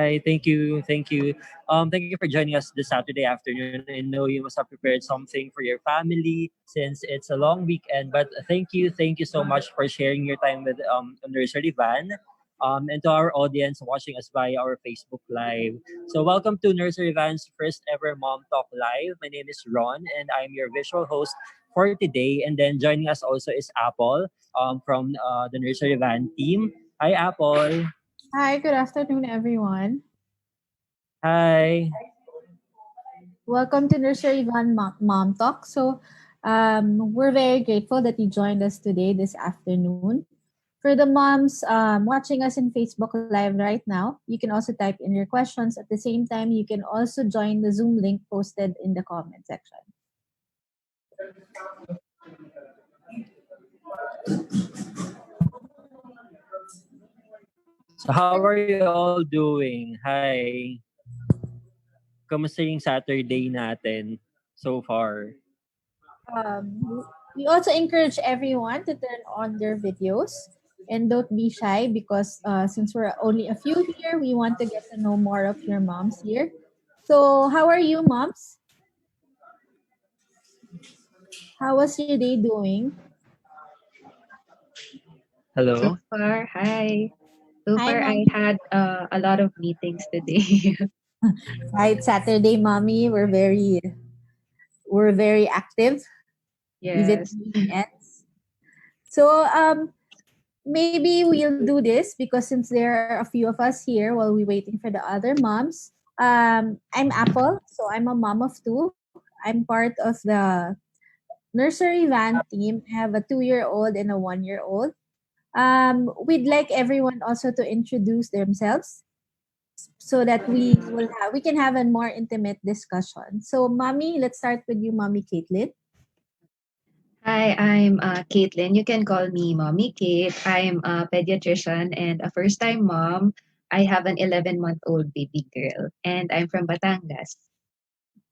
Hi, thank you. Thank you for joining us this Saturday afternoon. I know you must have prepared something for your family since it's a long weekend. But thank you so much for sharing your time with Nursery Van. And to our audience watching us via our Facebook Live. So welcome to Nursery Van's first ever Mom Talk Live. My name is Ron and I'm your visual host for today. And then joining us also is Apple from the Nursery Van team. Hi, Apple. Hi, good afternoon, everyone. Hi. Welcome to Nursery Van Mom Talk. We're very grateful that you joined us today, this afternoon. For the moms watching us in Facebook Live right now, you can also type in your questions. At the same time, you can also join the Zoom link posted in the comment section. So how are you all doing? Hi. Kamusta yung Saturday natin so far? We also encourage everyone to turn on their videos and don't be shy because since we're only a few here, we want to get to know more of your moms here. So, how are you, moms? How was your day doing? So Hello? far, hi. So Hi, far, I mommy. had a lot of meetings today. Right, Saturday, mommy. We're very active, even Yes. weekends. So, maybe we'll do this because since there are a few of us here while we're waiting for the other moms. I'm Apple, so I'm a mom of two. I'm part of the nursery van team. I have a 2-year-old and a 1-year-old. We'd like everyone also to introduce themselves so that we can have a more intimate discussion. So, mommy, let's start with you, mommy Caitlin. Hi, I'm Caitlin. You can call me Mommy Kate. I'm a pediatrician and a first-time mom. I have an 11-month-old baby girl, and I'm from Batangas.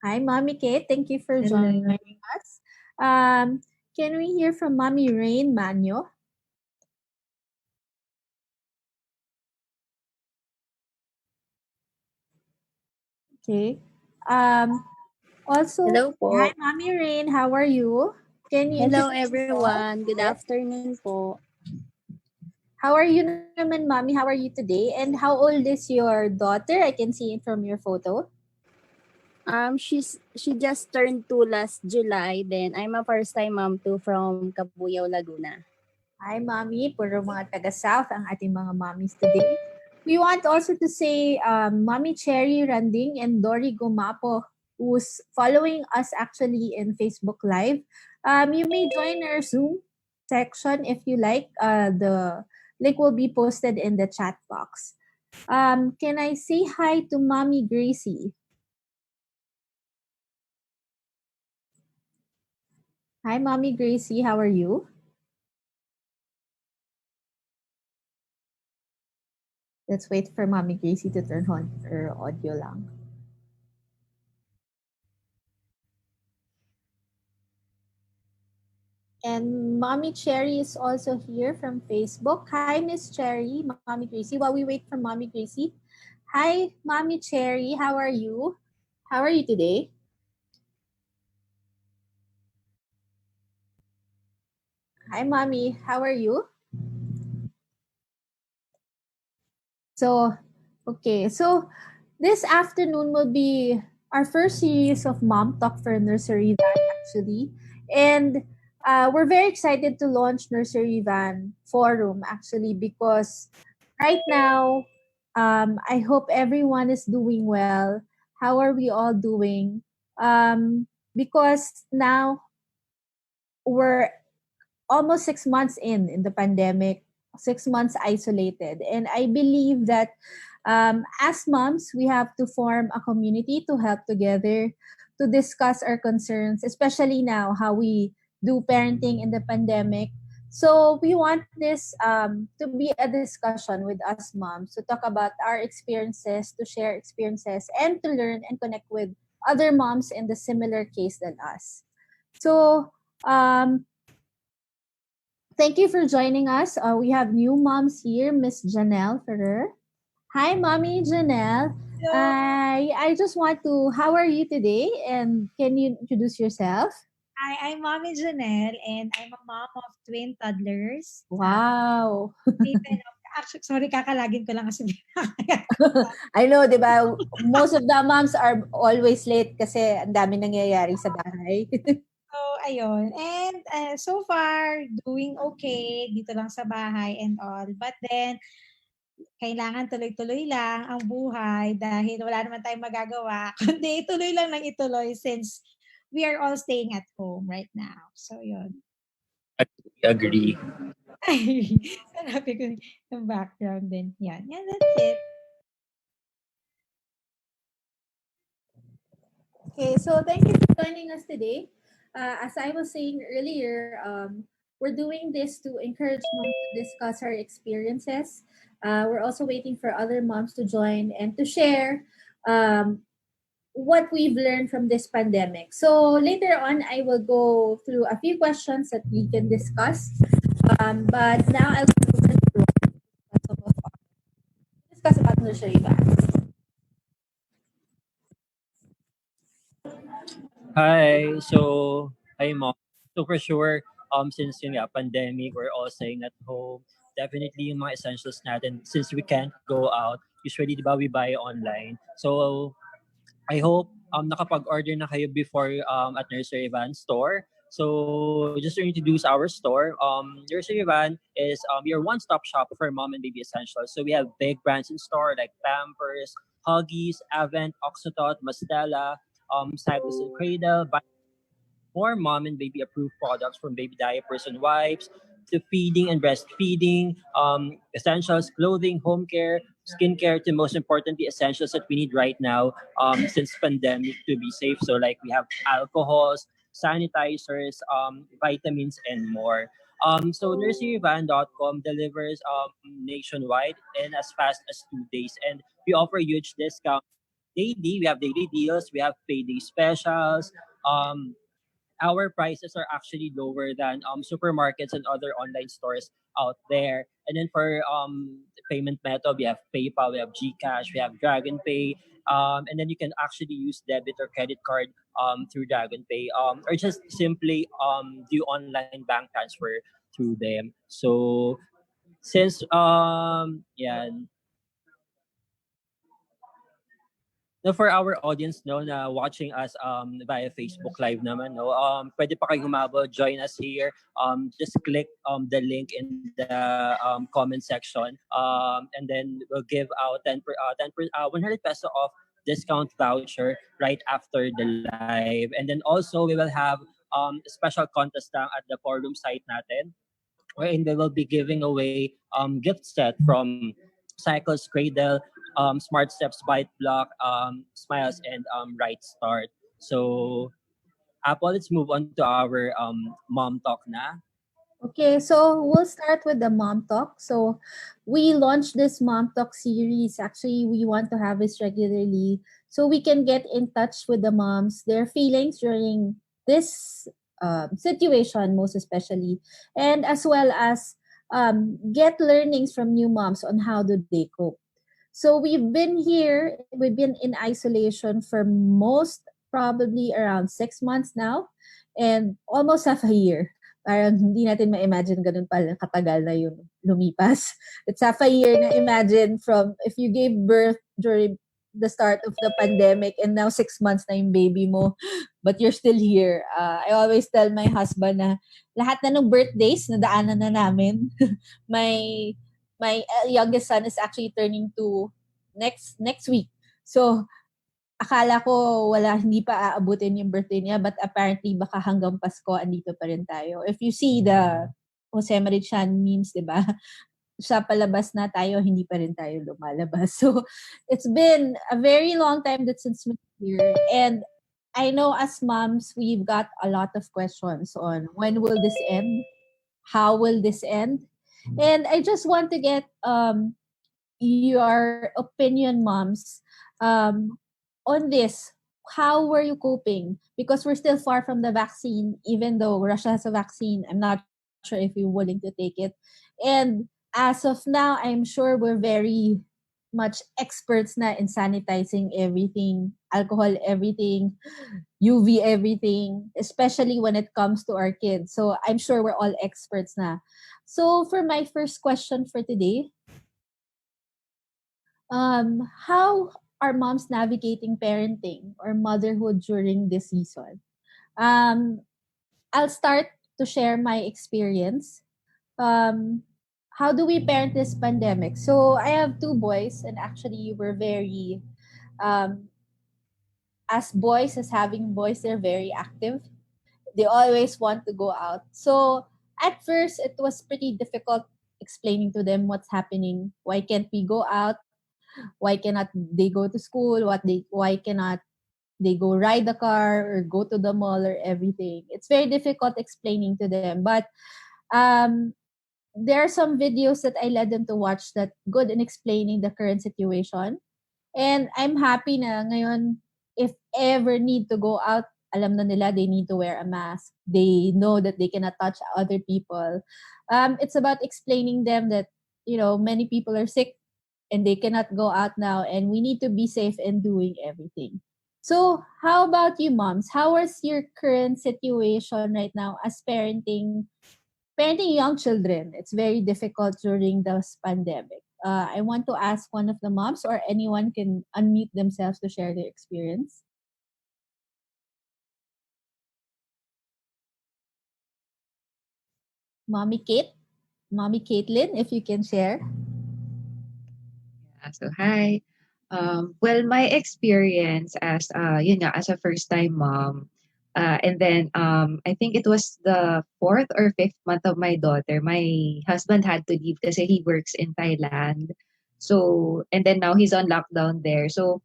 Hi, mommy Kate. Thank you for Hello. joining us. Um, can we hear from mommy Rain Manyo? Okay. Um, also, Hello hi, po. mommy Rain. How are you? Can you Hello introduce yourself? everyone. Good Yes. afternoon po. How are you naman, mommy? How are you today? And how old is your daughter? I can see it from your photo. She just turned 2 last July. Then I'm a first time mom too from Cabuyao, Laguna. Hi, mommy. Puro mga taga-South ang ating mga mommies today. We want also to say Mommy Cherry Randing and Dory Gumapo, who's following us actually in Facebook Live. You may join our Zoom section if you like. The link will be posted in the chat box. Can I say hi to Mommy Gracie? Hi, Mommy Gracie. How are you? Let's wait for Mommy Gracie to turn on her audio lang. And Mommy Cherry is also here from Facebook. Hi, Miss Cherry, Mommy Gracie. While we wait for Mommy Gracie, hi, Mommy Cherry. How are you? How are you today? Hi, Mommy. How are you? So, okay. So, this afternoon will be our first series of Mom Talk for Nursery Van, actually. And we're very excited to launch Nursery Van Forum, actually, because right now, I hope everyone is doing well. How are we all doing? Because now we're almost 6 months in the pandemic, 6 months isolated. And I believe that as moms, we have to form a community to help together to discuss our concerns, especially now how we do parenting in the pandemic. So we want this to be a discussion with us moms to talk about our experiences, to share experiences, and to learn and connect with other moms in the similar case than us. So um, thank you for joining us. We have new moms here, Miss Janelle Ferrer. Hi, Mommy Janelle. Hello. I just want to. How are you today? And can you introduce yourself? Hi, I'm Mommy Janelle, and I'm a mom of twin toddlers. Wow. Nathan, actually, sorry, kakalagin ko lang kasi I know, di ba? Most of the moms are always late kasi ang dami nangyayari sa bahay. So, ayun. And so far, doing okay dito lang sa bahay and all. But then, kailangan tuloy-tuloy lang ang buhay dahil wala naman tayong magagawa. Kundi ituloy lang ng ituloy since we are all staying at home right now. So, yun. Agree. Hanapin ko yung background din. Yan. Yan, that's it. Okay, so thank you for joining us today. As I was saying earlier, we're doing this to encourage moms to discuss our experiences. We're also waiting for other moms to join and to share what we've learned from this pandemic. So later on, I will go through a few questions that we can discuss. But now I'll go to discuss about nursery bags. Hi. Hi, mom. So for sure, since yun nga, pandemic, we're all staying at home. Definitely yung mga essentials natin, since we can't go out, usually, di ba, we buy online. So, I hope nakapag-order na kayo before at Nursery Van store. So just to introduce our store, Nursery Van is your one-stop shop for mom and baby essentials. So we have big brands in store like Pampers, Huggies, Avent, Oxotot, Mastella, Cycles and Cradle, more mom and baby approved products from baby diapers and wipes to feeding and breastfeeding, essentials, clothing, home care, skincare, to most importantly, essentials that we need right now since pandemic to be safe. So like we have alcohols, sanitizers, vitamins, and more. So nurseryvan.com delivers nationwide in as fast as 2 days, and we offer huge discount daily. We have daily deals, we have payday specials. Our prices are actually lower than supermarkets and other online stores out there. And then for payment method, we have PayPal, we have GCash, we have Dragon Pay, and then you can actually use debit or credit card through Dragon Pay, or just simply do online bank transfer through them. So since yeah, no, for our audience no na watching us via Facebook Live naman no, pwede pa kayo humabol, join us here. Just click the link in the comment section. And then we'll give out 100 peso off discount voucher right after the live. And then also we will have special contest lang at the forum site natin, wherein we will be giving away gift set from Cycles Cradle, Smart Steps Bite Block, Smiles, and Right Start. So, Apple, let's move on to our mom talk na. Okay, so we'll start with the mom talk. So we launched this mom talk series. Actually, we want to have this regularly so we can get in touch with the moms, their feelings during this situation, most especially, and as well as get learnings from new moms on how do they cope. So we've been here, we've been in isolation for most probably around 6 months now and almost half a year. Parang hindi natin ma-imagine ganun pala katagal na yung lumipas. It's half a year na imagine from if you gave birth during the start of the pandemic and now 6 months na yung baby mo but you're still here. I always tell my husband na lahat na ng birthdays nadaanan na namin. my my youngest son is actually turning 2 next week. So akala ko wala, hindi pa aabutin yung birthday niya, but apparently baka hanggang Pasko andito pa rin tayo. If you see the Jose Marichan memes, di ba? Sa palabas na tayo, hindi pa rin tayo lumalabas. So it's been a very long time that since we're here. And I know as moms, we've got a lot of questions on when will this end? How will this end? And I just want to get your opinion, moms, um, on this. How were you coping? Because we're still far from the vaccine, even though Russia has a vaccine. I'm not sure if you're willing to take it. And as of now, I'm sure we're very much experts na in sanitizing everything, alcohol everything, UV everything, especially when it comes to our kids. So I'm sure we're all experts na. So for my first question for today, how are moms navigating parenting or motherhood during this season? Um, I'll start to share my experience. Um, how do we parent this pandemic? So I have two boys, and actually we're very um, as boys, as having boys, they're very active. They always want to go out. So at first, it was pretty difficult explaining to them what's happening. Why can't we go out? Why cannot they go to school? Why cannot they go ride the car or go to the mall or everything? It's very difficult explaining to them. But um, there are some videos that I led them to watch that good in explaining the current situation. And I'm happy na ngayon, if ever need to go out, alam na nila they need to wear a mask. They know that they cannot touch other people. It's about explaining them that, many people are sick and they cannot go out now and we need to be safe in doing everything. So, how about you, moms? How is your current situation right now as parenting young children? It's very difficult during this pandemic. I want to ask one of the moms or anyone can unmute themselves to share their experience. Mommy Kate, Mommy Caitlin, if you can share. So hi. Well, my experience as as a first time mom, and then I think it was the fourth or fifth month of my daughter. My husband had to leave because he works in Thailand. So and then now he's on lockdown there. So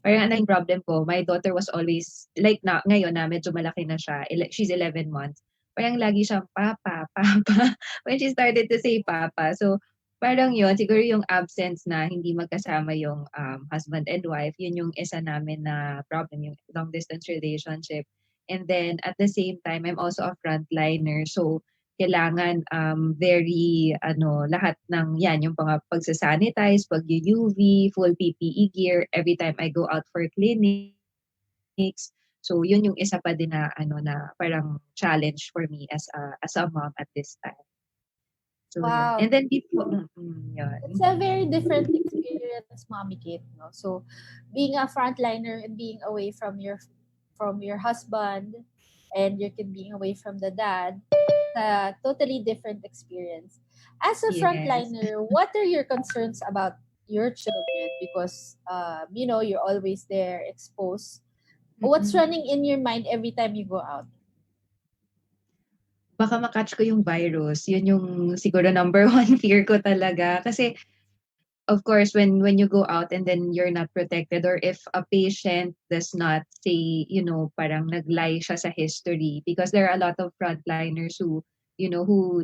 parang ang naging problem ko, my daughter was always, like na, ngayon na medyo malaki na siya, she's 11 months, parang lagi siyang papa, papa, when she started to say papa. So, parang yun, siguro yung absence na hindi magkasama yung husband and wife, yun yung isa namin na problem, yung long distance relationship. And then, at the same time, I'm also a frontliner. So, kailangan very lahat ng yan yung pagsasanitize, pag-UV, full PPE gear every time I go out for clinics. So yun yung isa pa din na na parang challenge for me as a mom at this time. So yun. Wow. And then before yun. It's a very different experience, Mommy Kate. No? So, being a frontliner and being away from your husband and your kid being away from the dad, a totally different experience. As a Yes. frontliner, what are your concerns about your children? Because you're always there, exposed. What's Mm-mm. running in your mind every time you go out? Baka makatch ko yung virus. Yun yung siguro number one fear ko talaga. Kasi of course, when you go out and then you're not protected, or if a patient does not say, parang nag-lie siya sa history, because there are a lot of frontliners who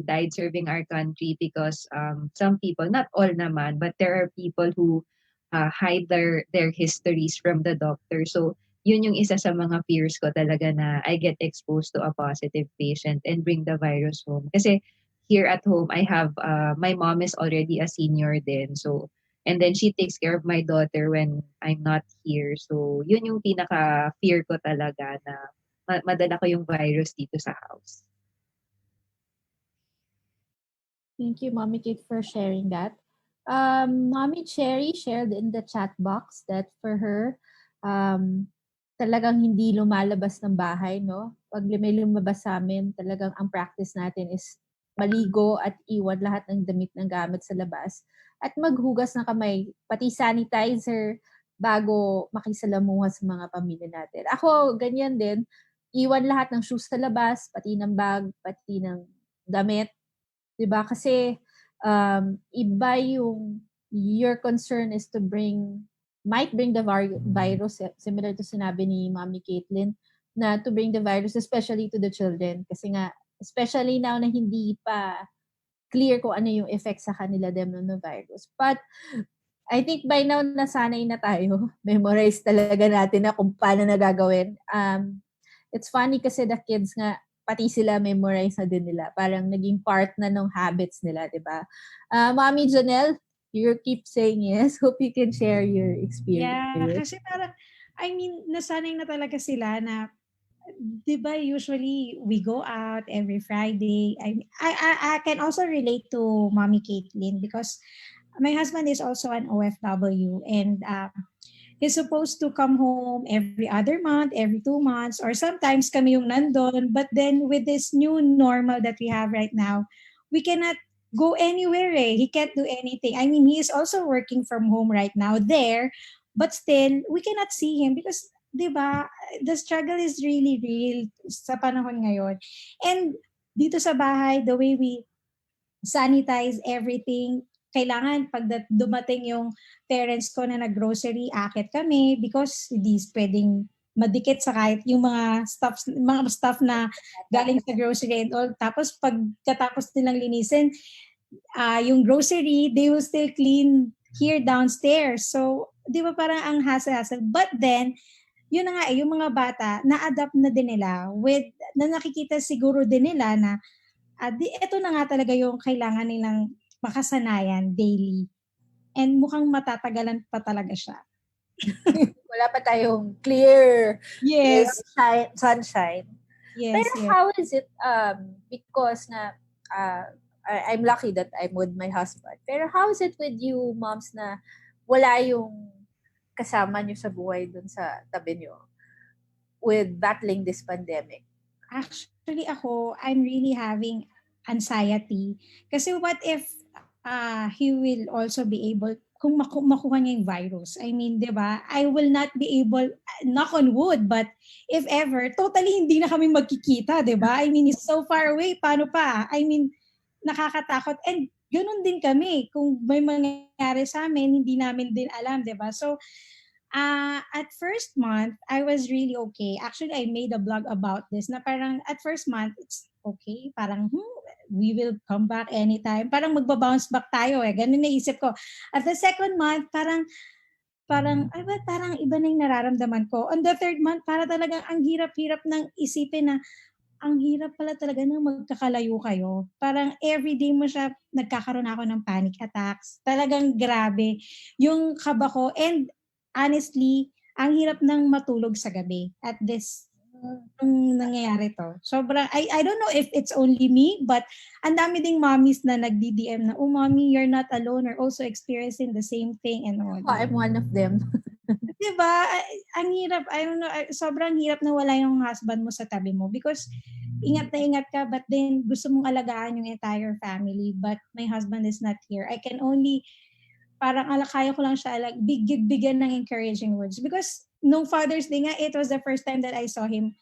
died serving our country because some people, not all naman, but there are people who hide their histories from the doctor. So yun yung isa sa mga fears ko talaga, na I get exposed to a positive patient and bring the virus home. Kasi here at home, I have my mom is already a senior then. So and then she takes care of my daughter when I'm not here. So yun yung pinaka fear ko talaga, na madala ko yung virus dito sa house. Thank you, Mommy Kate, for sharing that. Mommy Cherry shared in the chat box that for her, um, talagang hindi lumalabas ng bahay, no? Pag may lumabas sa amin, talagang ang practice natin is maligo at iwan lahat ng damit ng gamit sa labas. At maghugas ng kamay, pati sanitizer, bago makisalamuha sa mga pamilya natin. Ako, ganyan din. Iwan lahat ng shoes sa labas, pati ng bag, pati ng damit. 'Di ba? Kasi iba yung your concern is to might bring the virus, similar to sinabi ni Mommy Caitlin, na to bring the virus especially to the children kasi nga especially now na hindi pa clear kung ano yung effect sa kanila dem ng virus. But I think by now nasanay na tayo. Memorize talaga natin na kung paano nagagawin. It's funny kasi the kids nga, pati sila memorize na din nila. Parang naging part na ng habits nila, di ba? Mommy Janelle, You keep saying yes. Hope you can share your Yeah, experience. kasi parang, I mean, nasanay na talaga sila na, 'di ba usually we go out every Friday. I can also relate to Mommy Caitlin because my husband is also an OFW, and he's supposed to come home every other month, every 2 months, or sometimes kami yung nandun. But then with this new normal that we have right now, we cannot go anywhere. He can't do anything. I mean, he is also working from home right now there, but still, we cannot see him because, di ba, the struggle is really real sa panahon ngayon. And dito sa bahay, the way we sanitize everything. Kailangan pag dumating yung parents ko na nag-grocery, akit kami because hindi pwedeng madikit sa kahit yung mga stuff na galing sa grocery and all. Tapos pagkatapos nilang linisin, yung grocery, they will still clean here downstairs. So, di ba parang ang hassle-hassle. But then, yun na nga yung mga bata, na-adapt na din nila na nakikita siguro din nila na ito na nga talaga yung kailangan nilang makasanayan daily. And mukhang matatagalan pa talaga siya. Wala pa tayong clear Yes. sunshine. Yes, Pero yes. how is it, because na, I'm lucky that I'm with my husband. Pero how is it with you, moms, na wala yung kasama nyo sa buhay dun sa tabi nyo with battling this pandemic? Actually, I'm really having anxiety. Kasi what if he will also be able, kung makuha niya yung virus. I mean, di ba? I will not be able, knock on wood, but if ever, totally hindi na kami magkikita, di ba? I mean, it's so far away. Paano pa? I mean, nakakatakot. And ganun din kami. Kung may mangyayari sa amin, hindi namin din alam, di ba? So, at first month, I was really okay. Actually, I made a blog about this na parang at first month, it's okay. Parang, we will come back anytime. Parang magbabounce back tayo eh. Ganun naisip ko. At the second month, ay ba, parang iba na yung nararamdaman ko. On the third month, para talagang ang hirap-hirap ng isipin na ang hirap pala talaga nang magkakalayo kayo. Parang everyday mo siya, nagkakaroon ako ng panic attacks. Talagang grabe yung kaba ko. And honestly, ang hirap nang matulog sa gabi at this nung nangyayari to. Sobrang, I don't know if it's only me, but ang dami ding mommies na nagdi-DM na, oh mommy, you're not alone. You're also experiencing the same thing and all. I'm one of them. Diba? Ang hirap, I don't know, sobrang hirap na wala yung husband mo sa tabi mo because ingat na ingat ka but then gusto mong alagaan yung entire family but my husband is not here. I can only, parang kaya ko lang siya bigyan ng encouraging words because nung Father's Day nga, it was the first time that I saw him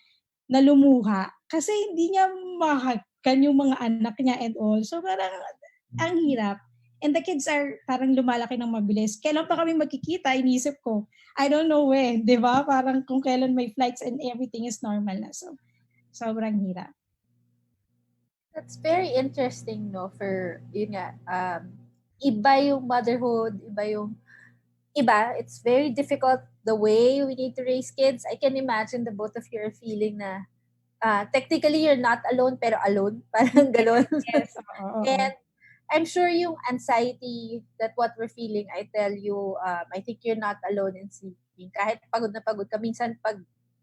na lumuha kasi hindi niya mahagkan yung mga anak niya and all. So parang ang hirap. And the kids are parang lumalaki ng mabilis. Kailan pa kami magkikita? Inisip ko. I don't know when, di ba? Parang kung kailan may flights and everything is normal na. So, sobrang hirap. That's very interesting, no? For, yun nga, iba yung motherhood, it's very difficult the way we need to raise kids. I can imagine the both of you are feeling na, technically you're not alone, pero alone. Parang galon. Yes. And I'm sure yung anxiety that what we're feeling, I tell you, I think you're not alone in sleeping. Kahit pagod na pagod ka, minsan pag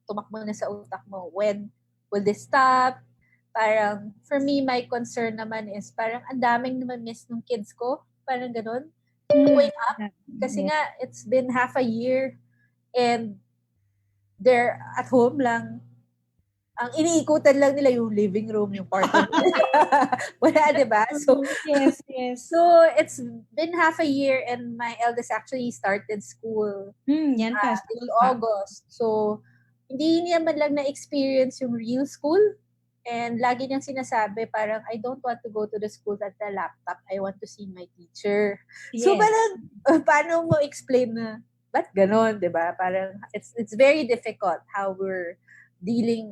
tumakbo na sa utak mo, when will this stop? Parang, for me, my concern naman is, parang ang daming naman miss ng kids ko. Parang ganun. Growing up. Kasi nga, it's been half a year and they're at home lang. Ang iniikutan lang nila yung living room, yung kwarto. Wala, diba? So, yes. So, it's been half a year and my eldest actually started school Yan pa. in August. So, hindi niya man lang na-experience yung real school. And lagi niyang sinasabi, parang, I don't want to go to the school at the laptop. I want to see my teacher. Yes. So, parang, paano mo explain na, ba't ganon, diba? Parang, it's very difficult how we're dealing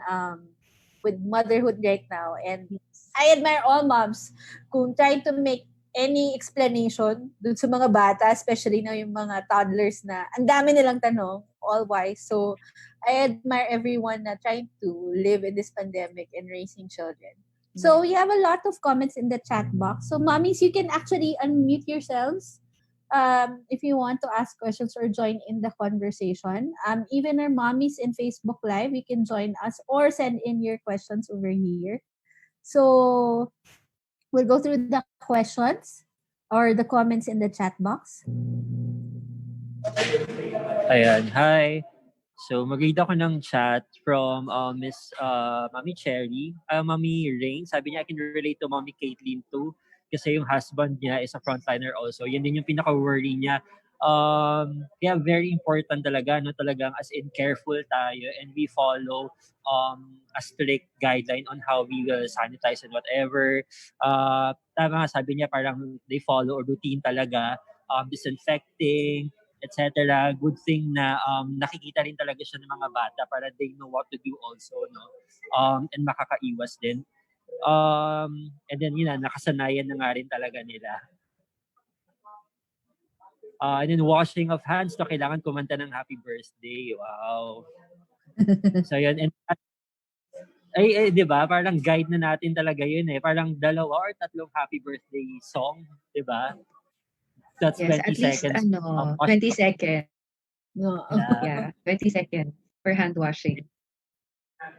with motherhood right now. And I admire all moms kung trying to make any explanation dun sa mga bata, especially na yung mga toddlers na ang dami nilang tanong, all wise. So, I admire everyone na trying to live in this pandemic and raising children. So, we have a lot of comments in the chat box. So, mommies, you can actually unmute yourselves if you want to ask questions or join in the conversation. Even our mommies in Facebook Live, you can join us or send in your questions over here. So we'll go through the questions or the comments in the chat box. Ayan, hi. So, mag-read ako ng chat from Miss Mami Cherry. Mami Rain, sabi niya, I can relate to Mami Caitlin too. Kasi yung husband niya is a frontliner also. Yan din yung pinaka-worry niya. Kaya very important talaga, no? Talagang as in careful tayo and we follow a strict guideline on how we will sanitize and whatever. Tama nga, sabi niya parang they follow a routine talaga, disinfecting, etc. Good thing na nakikita rin talaga siya ng mga bata para they know what to do also, no? And makakaiwas din. And then yun na, nakasanayan na nga rin talaga nila. And then washing of hands, to kailangan kumanta ng happy birthday. Wow. So yun. And di ba? Parang guide na natin talaga yun eh. Parang 2 or 3 happy birthday song, di ba? That's Yes, 20 at least seconds. 20 seconds. No. Yeah, 20 seconds for hand washing.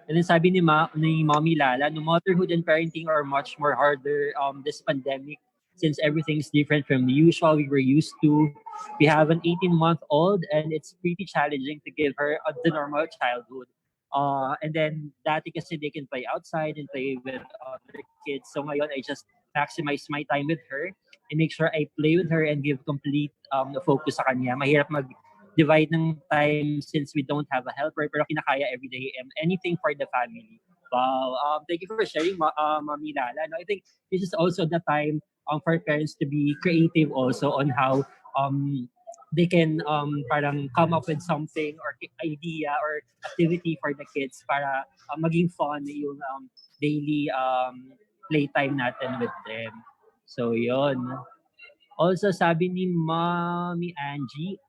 And then sabi ni Mommy Lala, no, motherhood and parenting are much more harder this pandemic since everything's different from the usual we were used to. We have an 18-month-old and it's pretty challenging to give her the normal childhood. And then dati kasi they can play outside and play with other kids. So ngayon I just maximize my time with her and make sure I play with her and give complete focus sa kanya. Mahirap divide ng time since we don't have a helper pero kinakaya everyday anything for the family. Wow. Thank you for sharing, Mami Lala. No, I think this is also the time for parents to be creative also on how they can parang come up with something or idea or activity for the kids para maging fun yung daily playtime natin with them. So, yon. Also, sabi ni Mommy Angie,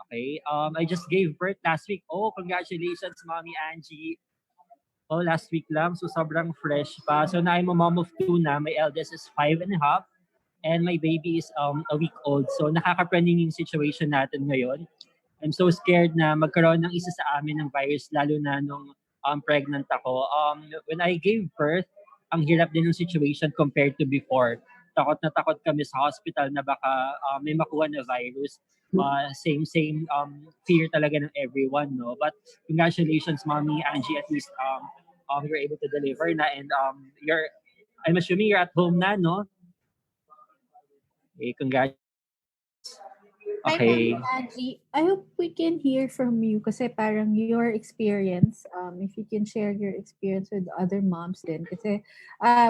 okay, I just gave birth last week. Oh, congratulations, Mommy Angie. Oh, last week lang. So, sobrang fresh pa. So, na I'm a mom of 2 na. My eldest is 5 and a half. And my baby is a week old. So, nakaka-prending yung situation natin ngayon. I'm so scared na magkaroon ng isa sa amin ng virus, lalo na nung pregnant ako. When I gave birth, ang hirap din ng situation compared to before. Takot na takot kami sa hospital na baka may makuha na virus. Same fear talaga ng everyone, no? But congratulations, Mommy Angie, at least you're able to deliver na and I'm assuming you're at home na, no? Okay, congratulations. Hi, Okay. Mami Angie. I hope we can hear from you kasi parang your experience, if you can share your experience with other moms din. Kasi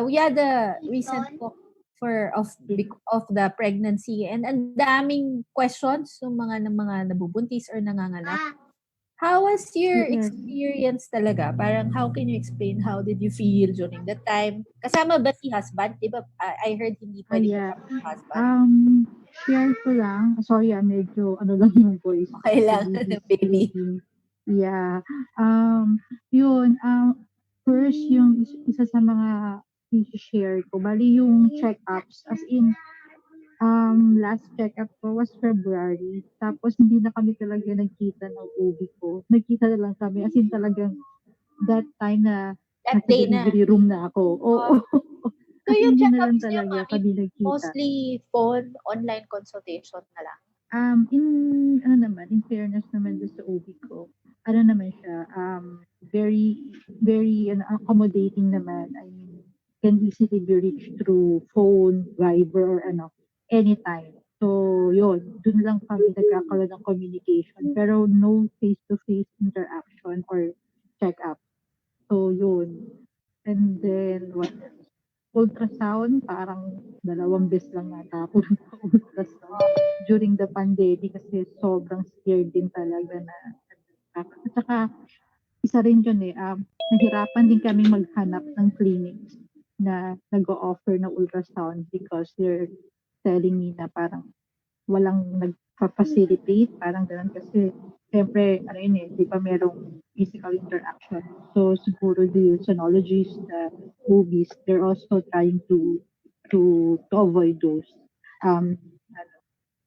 we had a recent talk of the pregnancy and ang daming questions ng mga nabubuntis or nanganganak. How was your Yes. experience talaga? Parang how can you explain how did you feel during that time? Kasama ba si husband? Diba, I heard hindi pwede Yeah. kasama si husband. Share ko lang. Sorry, medyo ano lang yung voice. Okay lang, baby. Yeah. Yun, first yung isa sa mga i-share ko, bali yung check-ups, as in, last check-up ko was February, tapos hindi na kami talaga nagkita ng OB ko. Nagkita na lang kami, as in talagang that time na That nasa day na. delivery room na ako. Oo. So Kasi yung hindi na check-ups lang niya, talaga Mami, kami nagkita. mostly phone, online consultation na lang. In fairness naman doon sa OB ko, ano naman siya, very, very accommodating naman. I mean, can easily be reached through phone, Viber, or anytime. So, yun, dun lang kami nagkakaroon ng communication. Pero no face-to-face interaction or check-up. So, yun. And then, what else? Ultrasound, parang 2 beses lang nata ako ultrasound during the pandemic kasi sobrang scared din talaga na. At saka, isa rin yun nahirapan din kami maghanap ng clinics na nag-o-offer ng ultrasound because they're telling me na parang walang nagpa-facilitate, parang gano'n kasi siyempre, di ba merong physical interaction. So, siguro the sonologists, the OBs, they're also trying to avoid those.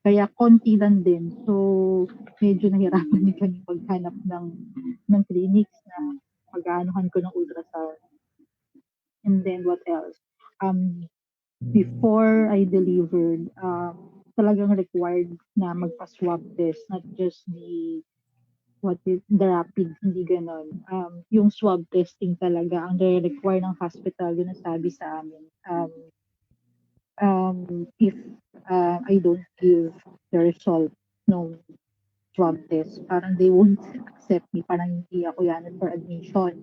Kaya konti lang din. So, medyo nahirapan din kami maghanap ng clinics na pag-aanuhan ko ng ultrasound. And then what else? Um, Before I delivered, talagang required na magpa-swab test, not just the rapid, hindi gano'n. Yung swab testing talaga ang require ng hospital, yun ang sabi sa amin. If I don't give the result no swab test, parang they won't accept me, parang hindi ako yan for admission.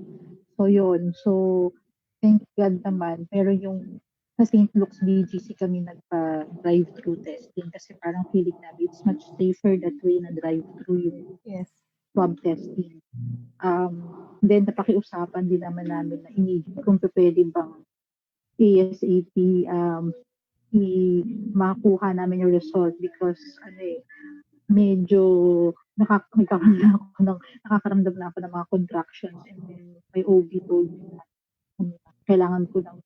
So yun, so thank God naman, pero yung sa St. Luke's BGC kami nagpa-drive-through testing kasi parang feeling namin it's much safer that way na drive-through yung Yes. swab testing. Then napakiusapan din naman namin na kung pwede bang ASAP makuha namin yung result because medyo nakakaramdam na ako ng mga contractions and then my OB told me na kailangan ko ng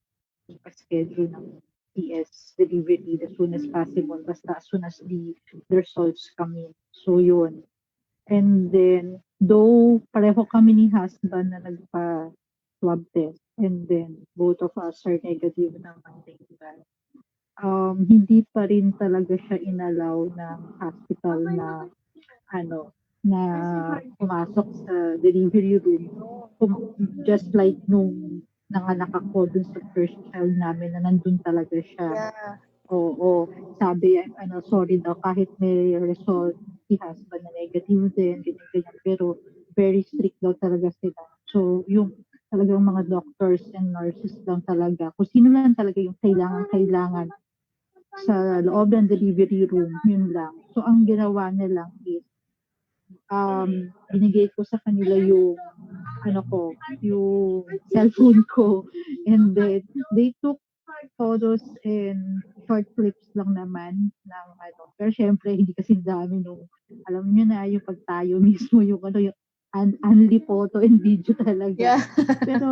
schedule ng TS delivery as soon as possible basta as soon as the results come in. So yun. And then, though pareho kami ni husband na nagpa-swab test and then both of us are negative naman, thank God. Hindi pa rin talaga siya inalaw ng hospital na ano, na pumasok sa delivery room. Just like nung nanganak ako dun sa first child namin na nandun talaga siya. Yeah. Oo, sabi, sorry daw, kahit may result, si husband na negative din, ganyan-ganyan. Pero very strict daw talaga sila. So, yung talagang mga doctors and nurses lang talaga, kung sino lang talaga yung kailangan sa loob ng delivery room, yun lang. So, ang ginawa niya lang is, binigay ko sa kanila yung yung cellphone ko. And then, they took photos and short clips lang naman ng Pero syempre, hindi kasi dami nung, alam niyo na, yung pag tayo mismo, yung yung only photo and video talaga. Yeah. Pero,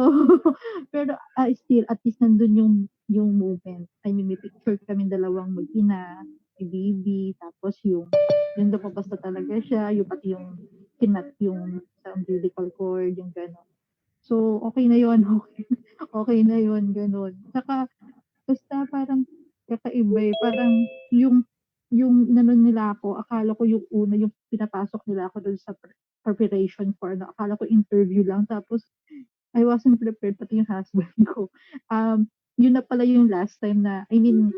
still, at least nandun yung movement. I mean, may picture kami dalawang mag-ina, may baby, tapos yung lumabas na talaga siya, yung pati yung kinat yung sa umbilical cord, yung gano'n. So, okay na yun. Okay na yun, gano'n. Saka, basta parang kakaiba eh. Parang yung inanon nila ako, akala ko yung una, yung pinapasok nila ako doon sa preparation for akala ko interview lang. Tapos, I wasn't prepared, pati yung husband ko. Yun na pala yung last time na, I mean,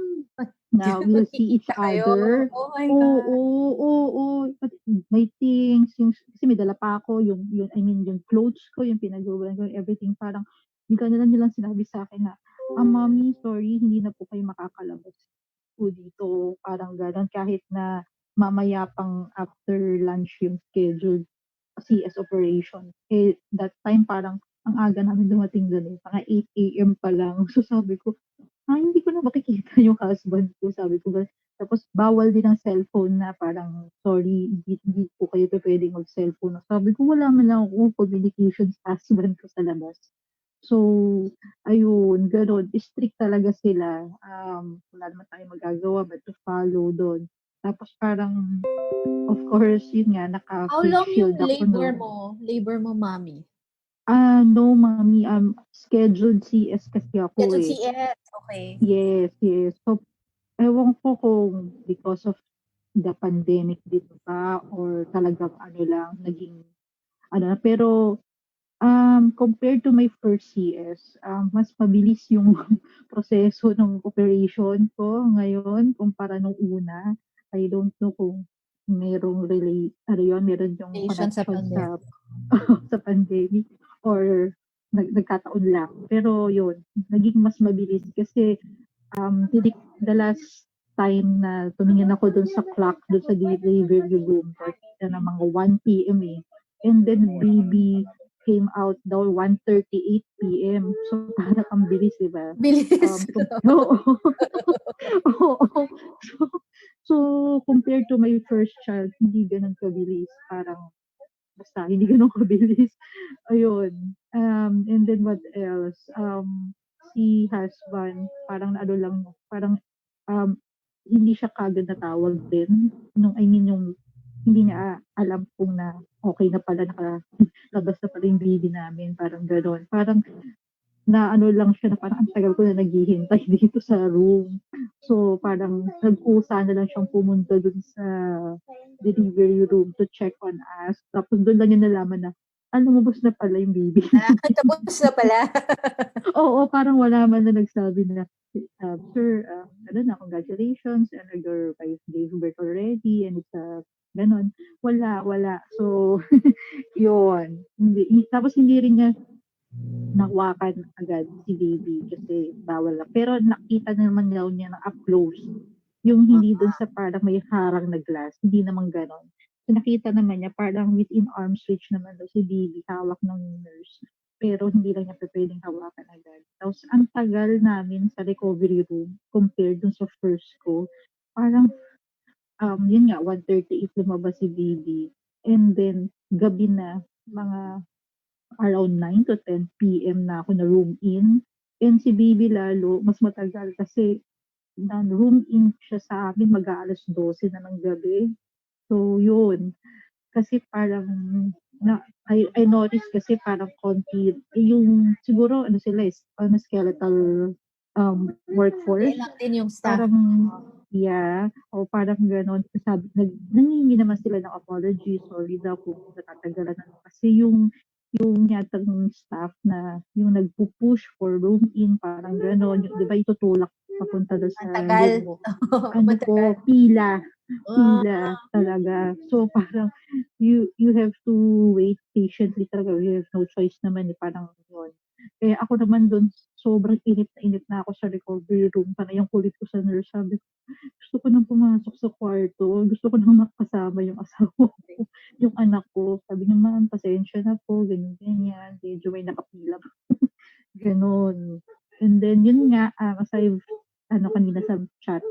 na we'll see each Magkikita kayo. other. Oh my Oo, God. oo. May things, kasi may dala pa ako, I mean, yung clothes ko, yung pinagawa ko, everything, parang, yung ganun nilang sinabi sa akin na, mommy, sorry, hindi na po kayo makakalabas po dito. Parang gano'n, kahit na mamaya pang after lunch yung scheduled CS operation. That time parang, ang aga namin dumating doon mga 8 AM pa lang. So sabi ko, hindi ko na makikita yung husband ko, sabi ko. Tapos bawal din ang cellphone na parang, sorry, hindi po kayo puwedeng mag-cellphone. Sabi ko, wala man lang akong communication sa husband ko sa labas. So, ayun, gano'n. Strict talaga sila. Wala naman tayong magagawa but to follow do'n. Tapos parang, of course, yun nga, How naka-face long yung shield ako, labor no? mo? Labor mo, mommy? No, mommy. Scheduled CS kasi ako Scheduled eh. CS. Okay. Yes, yes. So, ewan ko kung because of the pandemic din ba or talagang lang, naging na. Pero, compared to my first CS, mas mabilis yung proseso ng operation ko ngayon kumpara nung una. I don't know kung meron yung Relation sa connection pandemic. sa sa pandemic or nagkataon lang. Pero yun, naging mas mabilis kasi the last time na tumingin ako dun sa clock, dun sa delivery room, na mga 1 p.m. eh. And then baby came out daw 1:38 p.m. So parang ang bilis, di ba? Bilis. Oo. Oo. So, compared to my first child, hindi ganun kabilis. Parang, basta, hindi ganun kabilis. Ayun. And then what else? Si husband, parang lang, parang um, hindi siya kaagad natawag din yung hindi niya alam kung na okay na pala nakalabas na pala yung baby namin, parang gano'n. Parang na ano lang siya na parang ang tagal ko na naghihintay dito sa room. So, parang nag-usa na lang siyang pumunta dun sa delivery room to check on us. Tapos dun lang niya nalaman na, lumabas na pala yung baby. Tapos na pala. Oo, parang wala man na nagsabi na, sir, ano na, congratulations, and your wife gave birth already, and it's ganon. Wala. So, yun. Tapos hindi rin niya nahawakan agad si baby kasi bawal lang. Pero nakita naman daw niya na up close. Yung hindi dun sa parang may harang na glass. Hindi naman ganon. So nakita naman niya parang within arm's reach naman daw si baby hawak ng nurse. Pero hindi lang niya pwedeng hawakan agad. Tapos ang tagal namin sa recovery room compared dun sa first ko. Parang yun nga 1:38 lumabas si baby. And then gabi na mga around 9 to 10 PM na ako na room in. And si baby lalo, mas matagal kasi na room in siya sa amin mag-aalas 12 na ng gabi. So, yun. Kasi parang I noticed kasi parang konti yung siguro ano sila is skeletal workforce. Konti lang din yung staff. Parang yeah, o parang gano'n. Sabi, nangingi naman sila ng apology, sorry daw kung natatagalan na. Kasi yung yatang staff na yung nagpo-push for room in, parang gano'n. Yung, di ba itutulak papunta doon sa Matagal. room mo. Ano po, pila talaga. So parang you have to wait patiently talaga. You have no choice naman parang yun. Kaya ako naman doon sobrang init na ako sa recovery room. Parang yung kulit ko sa nurse, sabi ko, gusto ko nang pumasok sa kwarto. Gusto ko nang makasama yung asawa ko, yung anak ko. Sabi niya, ma'am, pasensya na po, ganyan. Medyo may nakapila. Ganon. And then, yun nga, as I've, kanina sa chat,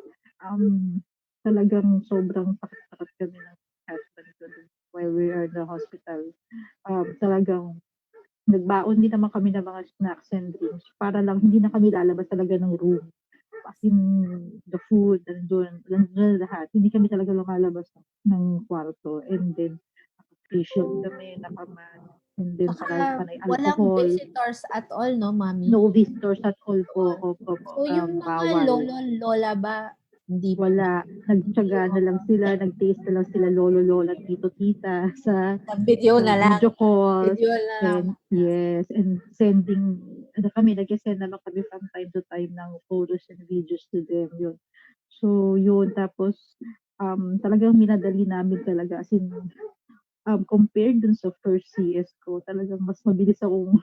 talagang sobrang takot-takot kami ng husband ko while we are in the hospital. Talagang nagbaon din naman kami ng mga snacks and drinks para lang hindi na kami lalabas talaga ng room. As in, the food, nandun lahat. Hindi kami talaga lumalabas ng kwarto. And then, facial kami, nakaman. And then, panay Walang alcohol. visitors at all, no, mami? No visitors at all po. So, yung mga Bawal. lolo-lola ba, hindi Wala. Nagtyaga na lang sila, nag-taste na lang sila lolo-lola, tito-tita sa video na lang. video call. Video na lang. And yes, and sending, nag-send naman kami from time to time ng photos and videos to them. Yun. So, yun. Tapos, talagang minadali namin talaga. As in, compared dun sa first CS ko, talagang mas mabilis akong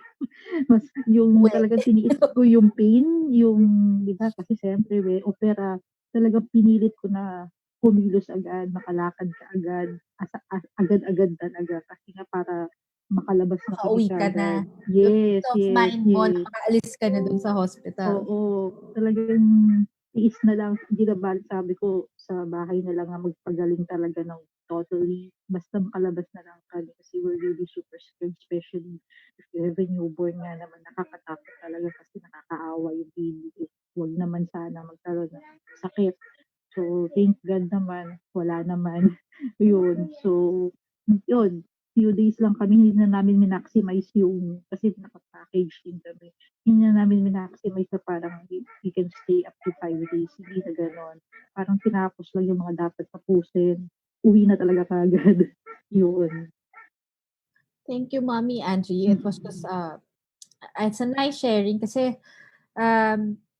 mas yung talagang tiniis ko yung pain, yung, di ba, kasi siyempre, opera, talagang pinilit ko na kumilos agad, makalakad ka agad, agad-agad talaga, kasi nga para makalabas na kami Makauwi ka na. agad. Yes, Yung yes, mind mo, yes. nakaalis ka na dun sa hospital. Oo, talagang tiis na lang, hindi na balik, sabi ko, sa bahay na lang nga magpagaling talaga ng totally, basta makalabas na lang kami kasi we're really super scared, especially if you have a newborn nga naman, nakakatakot talaga kasi nakakaawa yung baby. Huwag naman sana magkaroon ng sakit. So, thank God naman, wala naman. Yun. So, yun. Few days lang kami, hindi na namin minaximize yung, kasi nakapackage din kami. Hindi na namin minaximize na parang we can stay up to 5 days. Hindi na gano'n. Parang tinapos lang yung mga dapat tapusin. Uwi na talaga kagad. Yun. Thank you, Mommy Angie. It was just, it's a nice sharing kasi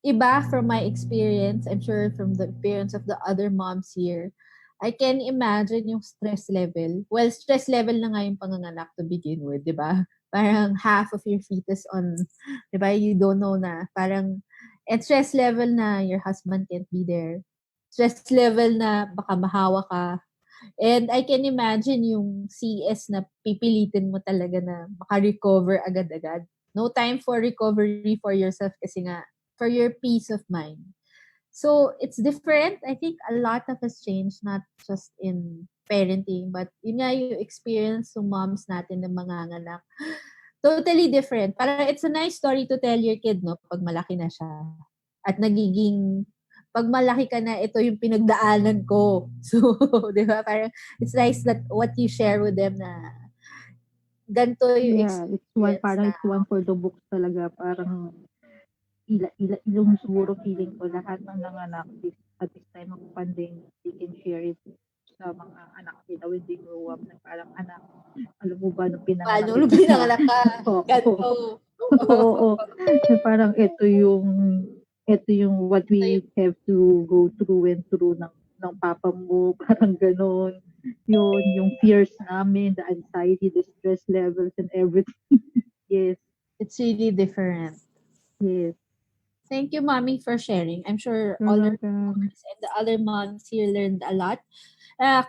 iba from my experience, I'm sure from the experience of the other moms here, I can imagine yung stress level. Well, stress level na nga yung panganganak to begin with, di ba? Parang half of your fetus on, di ba? You don't know na. Parang, and stress level na your husband can't be there. Stress level na baka mahawa ka. And I can imagine yung CS na pipilitin mo talaga na maka-recover agad-agad. No time for recovery for yourself kasi nga, for your peace of mind. So, it's different. I think a lot of us changed, not just in parenting, but yun nga yung experience ng moms natin na manganganak. Totally different. Parang it's a nice story to tell your kid, no? Pag malaki na siya. At nagiging pag malaki ka na, ito yung pinagdaanan ko. So, di ba? Parang, it's nice that what you share with them na ganito yung Yeah, experience na. it's one for the books talaga. Parang yung siguro feeling ko lahat ng nanganak at this time of pandemic, they can share it sa mga anak nila when they grow up na parang anak, alam mo ba nung pinanganak Paano nung kita? pinanganak ka? Ganito. Oo. Na parang ito yung what we have to go through and through ng papa mo, parang ganon. Yun, yung fears namin, the anxiety, the stress levels and everything. Yes, It's really different. yes. Thank you, Mommy, for sharing. I'm sure You're all our welcome. viewers and the other moms here learned a lot.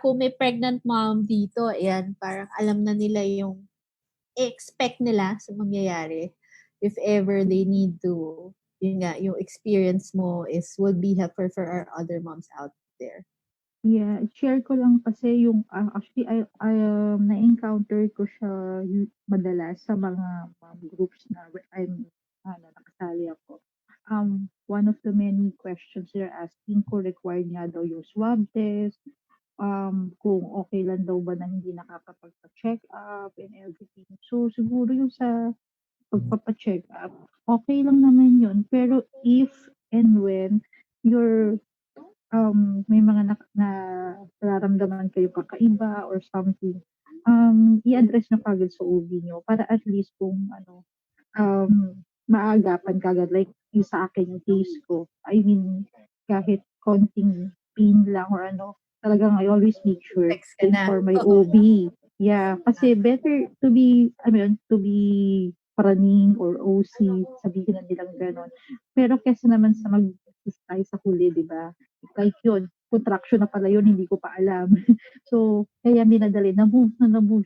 Kung may pregnant mom dito, ayan, parang alam na nila yung expect nila sa mangyayari. If ever they need to, yun nga, yung experience mo would be helpful for our other moms out there. Yeah, share ko lang kasi yung actually na-encounter ko siya madalas sa mga groups na nakasali ako. One of the many questions they're asking kung required nga daw yung swab test, kung okay lang daw ba na hindi nakakapagpa-check up and everything. So siguro yung sa pagpapa-check up, okay lang naman yun. Pero if and when you're may mga na nararamdaman kayo kakaiba or something, i-address na kagad sa OB niyo para at least kung maagapan kaagad like yung sa akin yung case ko. I mean, kahit konting pain lang or talagang I always make sure Text to ka na. inform my OB. Yeah, kasi better to be, to be praning or OC, sabihin na nilang gano'n. Pero kesa naman sa tayo sa huli, di ba? Like yun, contraction na pala yun, hindi ko pa alam. So, kaya minadali, na-move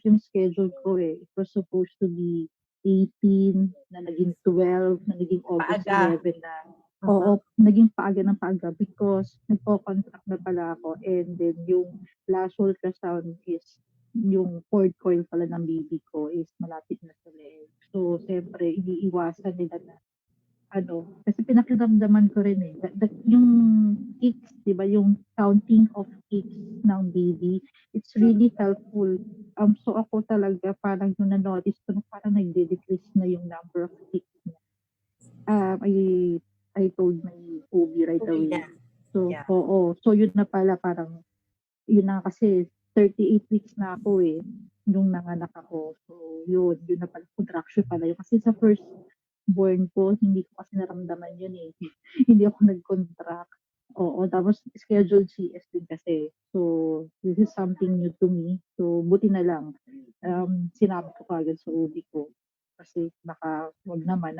yung schedule ko eh. It was supposed to be 18, na naging 12, na naging August Paaga. 11 na. Oo, naging paaga ng paaga because nagpo-contract na pala ako and then yung last ultrasound is yung cord coil pala ng baby ko is malapit na sa leg. So, siyempre, iniiwasan nila na kasi pinakiramdaman ko rin eh. Yung kicks, di ba, yung counting of kicks ng baby, it's really helpful. So ako talaga, parang yung na-notice ko na parang nagde-decrease na yung number of kicks niya. I told my OB right Okay away. na. So, Yeah. oo. So yun na pala, parang, yun na kasi 38 weeks na ako eh, nung nanganak ako. So yun na pala, contraction pala yun. Kasi sa first born ko, hindi ko kasi naramdaman yun eh. Hindi ako nag-contract. Oo, tapos scheduled CS din kasi. So, this is something new to me. So, buti na lang. Sinabi ko kagad sa OB ko. Kasi baka wag naman,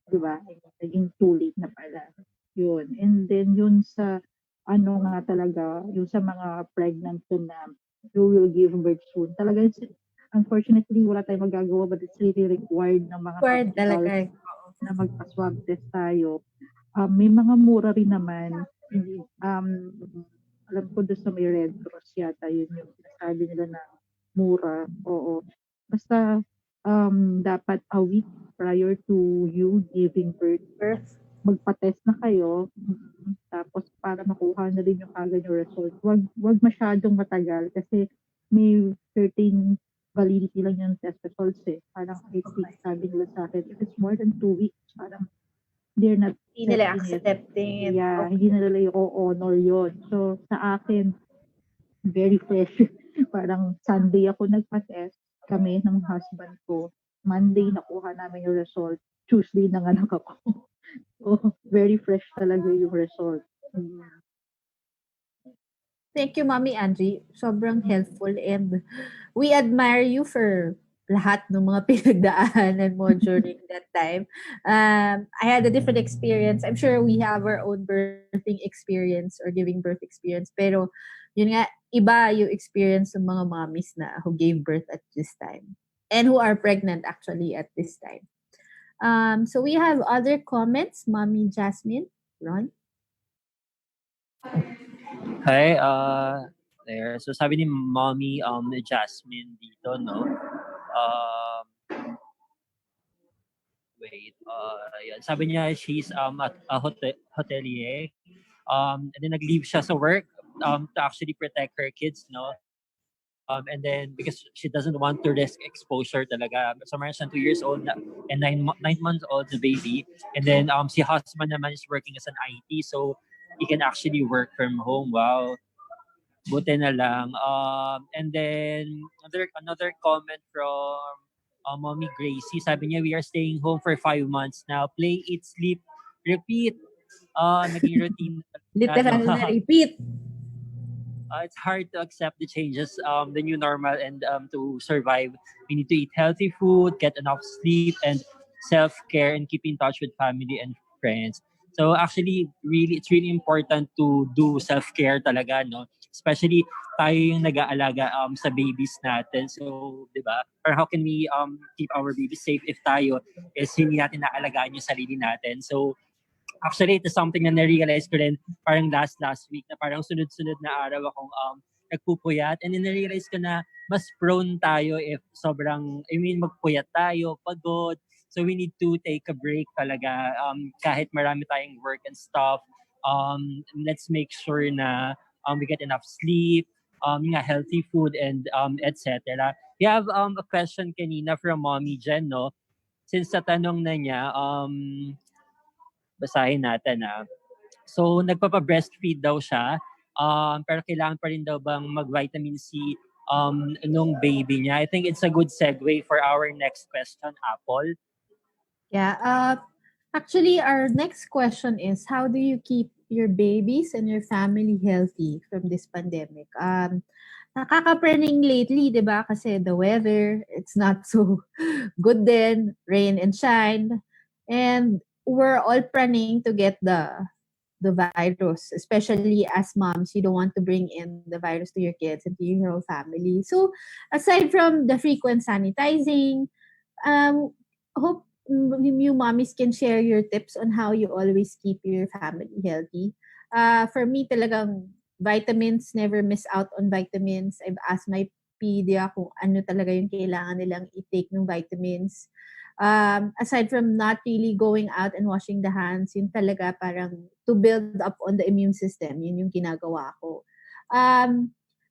di ba? Naging too late na pala. Yun. And then, yun sa, nga talaga, yung sa mga pregnant na you will give birth soon. Talaga, unfortunately, wala tayong magagawa but it's really required ng mga Required talaga hospitals eh. na magpa-swab test tayo. May mga mura rin naman. Alam ko doon sa may Red Cross yata, yun yung sinasabi nila na mura. Oo. Basta dapat a week prior to you giving birth, magpa-test na kayo. Tapos para makuha na rin yung agad yung result. Wag masyadong matagal kasi may certain validity lang yung test results eh. Parang I think sabi nila sa akin, if it's more than 2 weeks, parang they're not Hindi nila accepting it. accepting it. Yeah, Okay. hindi na nila i-honor yun. So, sa akin, very fresh. Parang Sunday ako nagpa-test kami ng husband ko. Monday, nakuha namin yung result. Tuesday, nanganak ako. So, very fresh talaga yung result. Thank you, Mommy Angie. Sobrang helpful and we admire you for lahat ng mga pinagdaanan mo during that time. I had a different experience. I'm sure we have our own birthing experience or giving birth experience. Pero, yun nga, iba yung experience ng mga mommies na who gave birth at this time. And who are pregnant actually at this time. So we have other comments. Mommy Jasmine, Ron? Hi, there. So sabi ni Mommy Jasmine dito, no? Wait, yan. Sabi niya she's a hotelier And then nag-leave siya sa work to actually protect her kids, no? And then because she doesn't want to risk exposure talaga. So meron siyang 2 years old and 9 months old the baby. And then si husband naman is working as an IT, so he can actually work from home. Wow. Buti na lang. And then another comment from Mommy Gracie. Sabi niya, we are staying home for 5 months now. Play, eat, sleep, repeat. Naging routine na talaga, no? Literal na repeat. It's hard to accept the changes, the new normal, and to survive, we need to eat healthy food, get enough sleep, and self care, and keep in touch with family and friends. So actually, really, it's really important to do self care talaga, no? Especially tayo yung nag-aalaga sa babies natin. So, di ba? Or how can we keep our babies safe if tayo is hindi natin naalagaan yung sarili natin? So, actually, ito something na na-realize ko rin parang last week na parang sunod-sunod na araw akong nagpupuyat. And then na-realize ko na mas prone tayo if magpuyat tayo, pagod. So we need to take a break talaga. Kahit marami tayong work and stuff, let's make sure na we get enough sleep, healthy food, and etc. We have a question kanina from Mommy Jen, no? Since sa tanong na niya, basahin natin. So, nagpapa-breastfeed daw siya, pero kailangan pa rin daw bang mag-vitamin C nung baby niya. I think it's a good segue for our next question, Apple. Yeah. Actually, our next question is, how do you keep your babies and your family healthy from this pandemic? Nakaka-praning lately, di ba? Kasi the weather, it's not so good then, rain and shine. And we're all planning to get the virus, especially as moms. You don't want to bring in the virus to your kids and to your whole family. So, aside from the frequent sanitizing, hope you mommies can share your tips on how you always keep your family healthy. For me, talagang vitamins, never miss out on vitamins. I've asked my pedia kung ano talaga yung kailangan nilang i-take ng vitamins. Aside from not really going out and washing the hands, yun talaga parang to build up on the immune system. Yun yung ginagawa ko.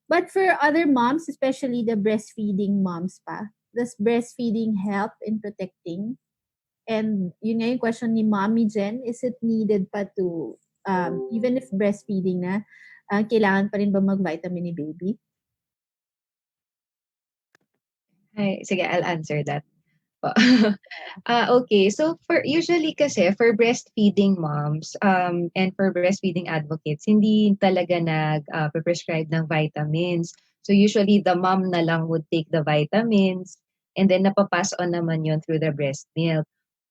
But for other moms, especially the breastfeeding moms pa, does breastfeeding help in protecting? And yun nga yung question ni Mommy Jen, is it needed pa to, even if breastfeeding na, kailangan pa rin ba mag-vitamin ni baby? Hi, sige, I'll answer that. Okay. So for usually kasi for breastfeeding moms and for breastfeeding advocates, hindi talaga prescribe ng vitamins. So usually the mom na lang would take the vitamins and then napapass on naman yon through the breast milk.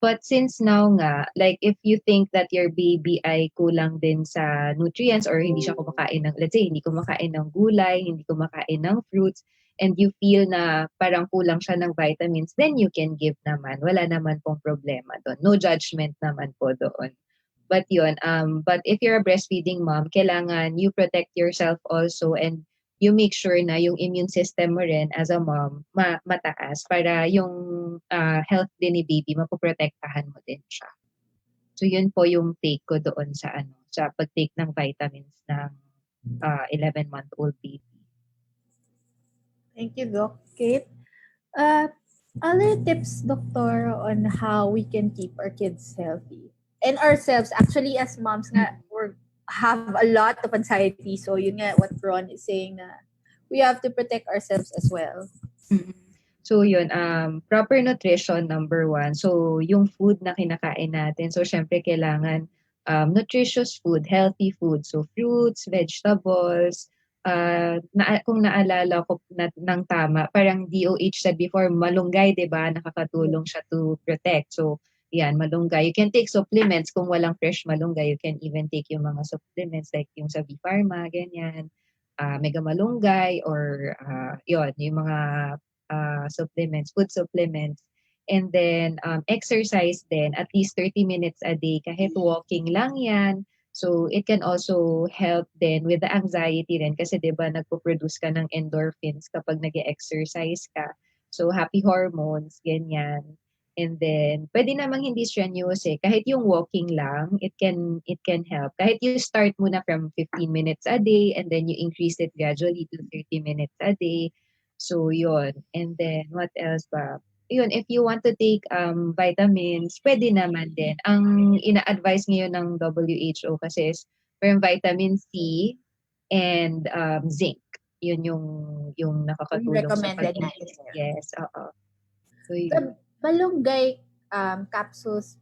But since now nga, like if you think that your baby ay kulang din sa nutrients or hindi siya kumakain ng, let's say, hindi kumakain ng gulay, hindi kumakain ng fruits, and you feel na parang kulang siya ng vitamins, then you can give naman. Wala naman pong problema doon. No judgment naman po doon. But yun, but if you're a breastfeeding mom, kailangan you protect yourself also and you make sure na yung immune system mo rin as a mom mataas para yung health din ni baby, mapoprotektahan mo din siya. So yun po yung take ko doon sa pag-take ng vitamins ng 11-month-old baby. Thank you, Doc. Kate? Other tips, Doctor, on how we can keep our kids healthy? And ourselves, actually, as moms nga, we have a lot of anxiety. So, yun nga, what Ron is saying na we have to protect ourselves as well. Mm. So yun, proper nutrition, number one. So yung food na kinakain natin. So syempre kailangan nutritious food, healthy food. So fruits, vegetables, kung naalala ko ng tama, parang DOH said before, malunggay, di ba? Nakakatulong siya to protect. So yan, malunggay. You can take supplements kung walang fresh malunggay. You can even take yung mga supplements like yung sa B-Pharma, ganyan. Mega malunggay or yun, yung mga supplements, food supplements. And then exercise din, at least 30 minutes a day, kahit walking lang yan. So it can also help then with the anxiety rin kasi 'di ba nagpo-produce ka ng endorphins kapag nag-exercise ka. So happy hormones, ganyan. And then, pwede namang hindi strenuous eh. Kahit yung walking lang, it can help. Kahit you start muna from 15 minutes a day and then you increase it gradually to 30 minutes a day. So, yun. And then, what else ba? Yun, if you want to take vitamins, pwede naman din. Ang ina-advise ngayon ng WHO kasi is from vitamin C and zinc. Yun yung Yung nakakatulong sa recommended natin pag-increase. ngayon. Yes, oo. So, yun. The malunggay capsules,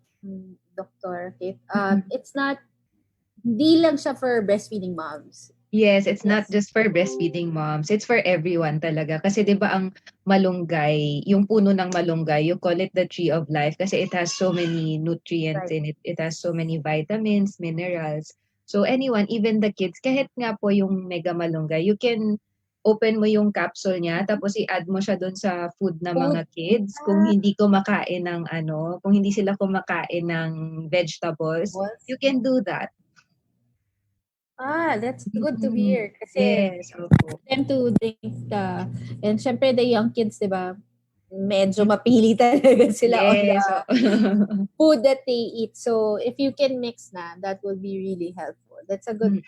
Dr. Kate, it's not, hindi lang siya for breastfeeding moms. Yes, it's not Yes. just for breastfeeding moms. It's for everyone talaga. Kasi 'di ba ang malunggay, yung puno ng malunggay, you call it the tree of life kasi it has so many nutrients Right. in it. It has so many vitamins, minerals. So anyone, even the kids, kahit nga po yung mega malunggay, you can open mo yung capsule niya tapos i-add mo siya doon sa food ng Food. mga kids kung hindi kumakain ng kung hindi sila kumakain ng vegetables, you can do that. That's good to Mm. hear. Kasi Yes, opo. them to drink and syempre the young kids, di ba, medyo mapili talaga sila on the Yes. food that they eat. So if you can mix na, that will be really helpful. That's a good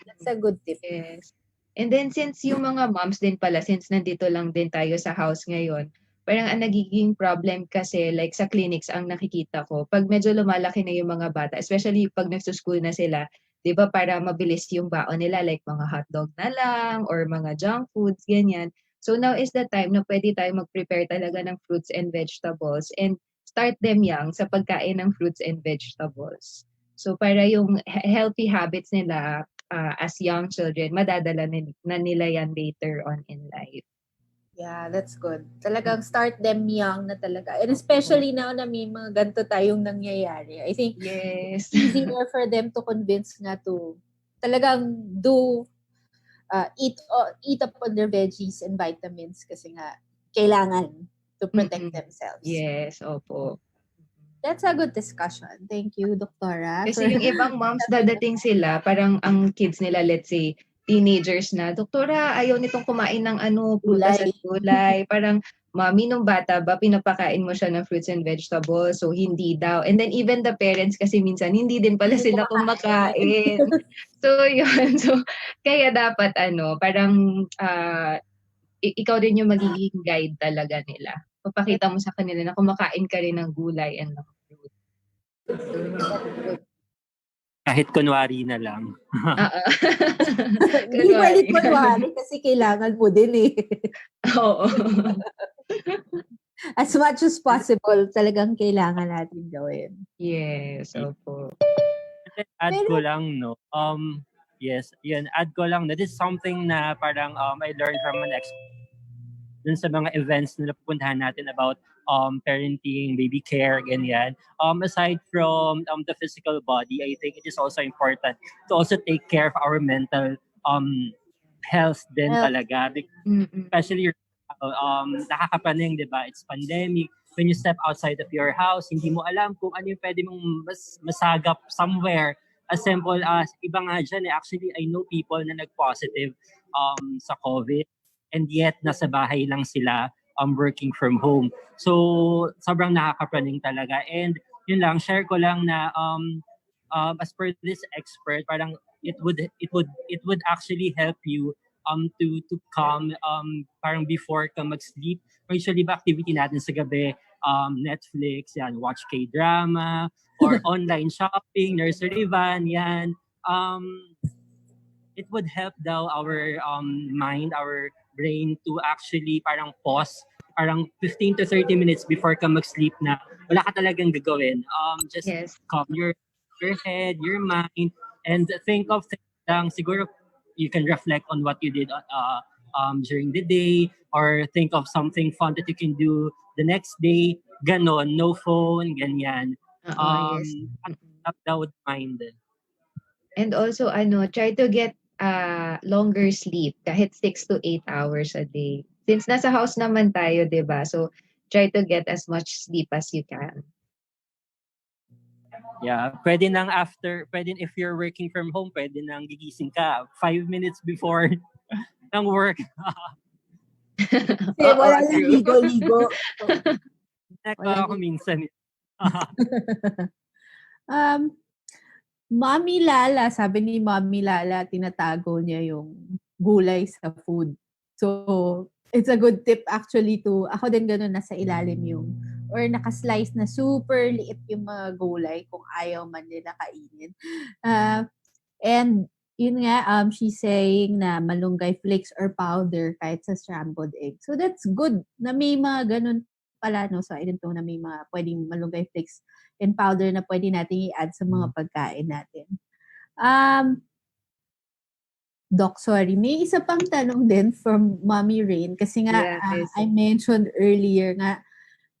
tip. Yes. And then since yung mga moms din pala, since nandito lang din tayo sa house ngayon, parang ang nagiging problem kasi like sa clinics ang nakikita ko, pag medyo lumalaki na yung mga bata, especially pag nagsuschool na sila, 'di ba para mabilis yung baon nila like mga hotdog na lang or mga junk foods, ganyan. So now is the time na pwede tayo mag-prepare talaga ng fruits and vegetables and start them young sa pagkain ng fruits and vegetables. So para yung healthy habits nila as young children, madadala na nila yan later on in life. Yeah, that's good. Talagang start them young na talaga. And especially now na may mga ganito tayong nangyayari. I think Yes. easier for them to convince na to talagang eat up on their veggies and vitamins kasi nga kailangan to protect themselves. Yes, opo. That's a good discussion. Thank you, Doktora. Kasi yung ibang moms dadating sila, parang ang kids nila, let's say, teenagers na, Doktora, ayaw nitong kumain ng prutas at gulay. Parang, mami, nung bata ba, pinapakain mo siya ng fruits and vegetables, so hindi daw. And then even the parents kasi minsan, hindi din pala sila kumakain. So, yun. So, kaya dapat, parang, ikaw din yung magiging guide talaga nila. Papakita mo sa kanila na kumakain ka rin ng gulay and ng fruit. Kahit kunwari na lang. Oo. Hindi pwede kunwari kasi kailangan mo din eh. Oo. As much as possible, talagang kailangan natin gawin. Yes, opo. Add ko lang, no? Yes, yun, add ko lang, that is something na parang I learned from an expert dun sa mga events na napupuntahan natin about parenting, baby care, ganyan. Aside from the physical body, I think it is also important to also take care of our mental health din talaga. Especially nakakapaning, di ba? It's pandemic. When you step outside of your house, hindi mo alam kung ano yung pwede mong masagap somewhere. As simple as, iba nga dyan, actually, I know people na nag-positive sa COVID and yet nasa bahay lang sila working from home. So, sobrang nakakapraning talaga. And yun lang, share ko lang na as per this expert, parang it would actually help you to calm parang before ka mag-sleep. Usually ba activity natin sa gabi, Netflix, yan, watch K-drama, or online shopping, nursery van, yan. It would help daw our mind, our brain to actually parang pause, parang 15 to 30 minutes before ka mag-sleep na wala ka talagang gagawin. Just calm your head, your mind, and think of things lang. Siguro you can reflect on what you did during the day, or think of something fun that you can do the next day. Ganon, no phone, ganyan. Yes. That would mind. And also, try to get longer sleep, kahit 6 to 8 hours a day. Since nasa house naman tayo, di ba? So, try to get as much sleep as you can. Yeah, pwede if you're working from home, pwede nang gigising ka 5 minutes before ng work. Kasi wala lang ligo-ligo. Nagpa ako minsan. um, Mommy Lala, sabi ni Mommy Lala, tinatago niya yung gulay sa food. So, it's a good tip actually to, ako din ganun, nasa ilalim yung, or nakaslice na super liit yung mga gulay kung ayaw man nila kainin. Uh, and yun nga, she's saying na malunggay flakes or powder kahit sa scrambled egg. So that's good na may mga ganun pala, no? So I didn't know na may mga pwedeng malunggay flakes and powder na pwede natin i-add sa mga pagkain natin. Um, Doc, sorry. May isa pang tanong din from Mommy Rain kasi nga Yes. I mentioned earlier nga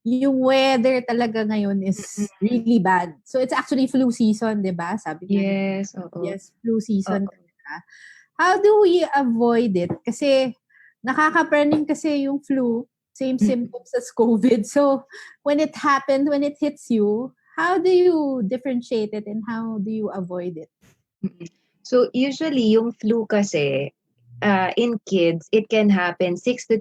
yung weather talaga ngayon is Mm-mm. really bad. So it's actually flu season, 'di ba? Sabi nga ni Yes, oo. yes, flu season Oo. talaga. How do we avoid it? Kasi nakakapraning kasi yung flu, same Mm-mm. symptoms as COVID. So when it happens, when it hits you, how do you differentiate it and how do you avoid it? Mm. So usually yung flu kasi in kids it can happen 6 to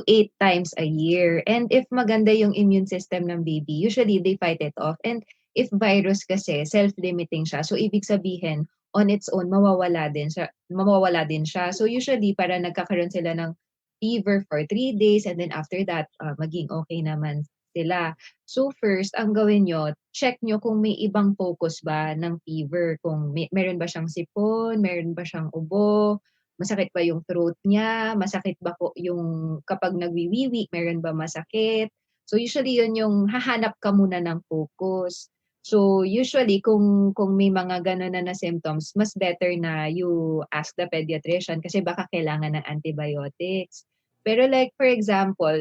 8 times a year. And if maganda yung immune system ng baby, usually they fight it off. And if virus kasi self-limiting siya. So ibig sabihin on its own mawawala din siya, mawawala din siya. So usually para nagkakaroon sila ng fever for 3 days and then after that maging okay naman sila. So first, ang gawin nyo, check nyo kung may ibang focus ba ng fever. Kung meron ba siyang sipon, meron ba siyang ubo, masakit ba yung throat niya, masakit ba po yung kapag nagwiwiwi, meron ba masakit. So usually yun yung hahanap ka muna ng focus. So usually kung may mga gano'n na symptoms, mas better na you ask the pediatrician kasi baka kailangan ng antibiotics. Pero like for example,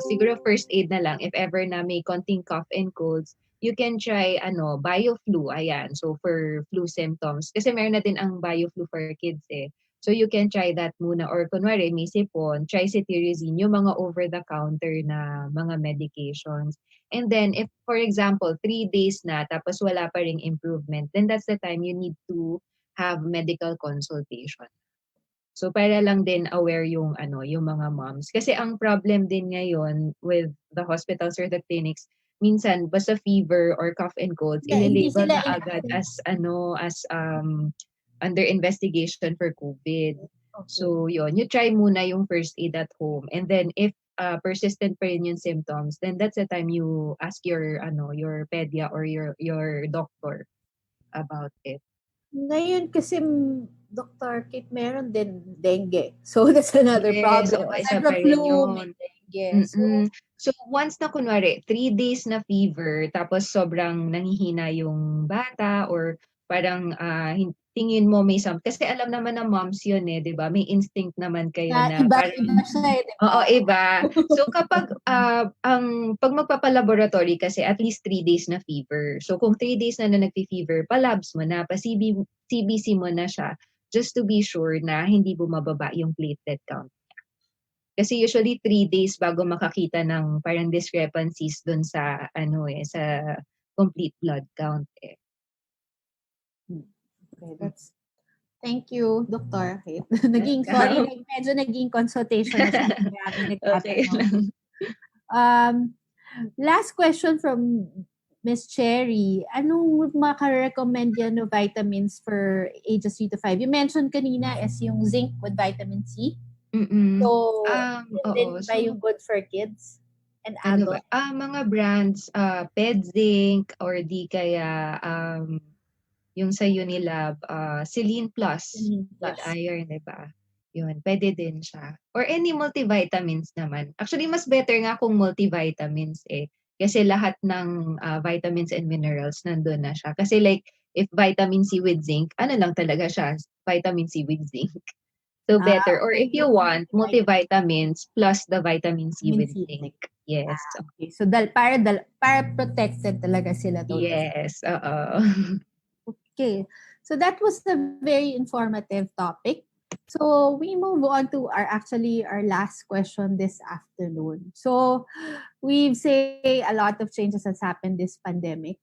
siguro first aid na lang if ever na may konting cough and colds, you can try bioflu, ayan. So for flu symptoms kasi meron na din ang bioflu for kids eh. So you can try that muna or kunwari may sipon, try cetirizine, yung mga over the counter na mga medications. And then if for example 3 days na tapos wala pa ring improvement, then that's the time you need to have medical consultation. So para lang din aware yung mga moms. Kasi ang problem din ngayon with the hospitals or the clinics, minsan basta fever or cough and colds, Hindi ililabel sila na agad as under investigation for COVID. okay. So yun, you try muna yung first aid at home. And then if persistent pa rin yung symptoms, then that's the time you ask your pedia or your doctor about it. Ngayon kasi Dr. Kate, meron din dengue. So that's another Yes, problem. oo, isa Aside from pa rin flu, may yun. dengue. So, Mm. So once na kunwari 3 days na fever tapos sobrang nanghihina yung bata or parang tingin mo may kasi alam naman ng moms yun eh, 'di ba? May instinct naman kayo na na iba-iba parang siya eh, di ba? oo, iba. So kapag pag magpapa-laboratory kasi at least 3 days na fever. So kung 3 days na nagfi-fever, pa-labs mo na, CBC mo na siya just to be sure na hindi bumababa yung platelet count. Kasi usually 3 days bago makakita ng parang discrepancies dun sa sa complete blood count eh. Okay, that's thank you, Dr. Kate. Welcome. Medyo naging consultation na siya. Maraming Okay nagtatanong. lang. Um, Last question from Miss Cherry. Anong maka-recommend yan no vitamins for ages 3 to 5? You mentioned kanina is yung zinc with vitamin C. Mm. So, Oo. din ba So yung good for kids and ano ba? adults? Mga brands, PedZinc or di kaya yung sa Unilab, Selene Plus Vitamin with plus. iron, di ba? Yun, pwede din siya. Or any multivitamins naman. Actually, mas better nga kung multivitamins eh. Kasi lahat ng vitamins and minerals nandun na siya. Kasi like, if vitamin C with zinc, ano lang talaga siya? Vitamin C with zinc. So better. Or Okay. if you want, multivitamins plus the vitamin C Vitamin with C. zinc. Yes. Okay. So, para protected talaga sila totally. Yes. Oo. Okay. So that was a very informative topic. So we move on to our last question this afternoon. So we've say a lot of changes has happened this pandemic.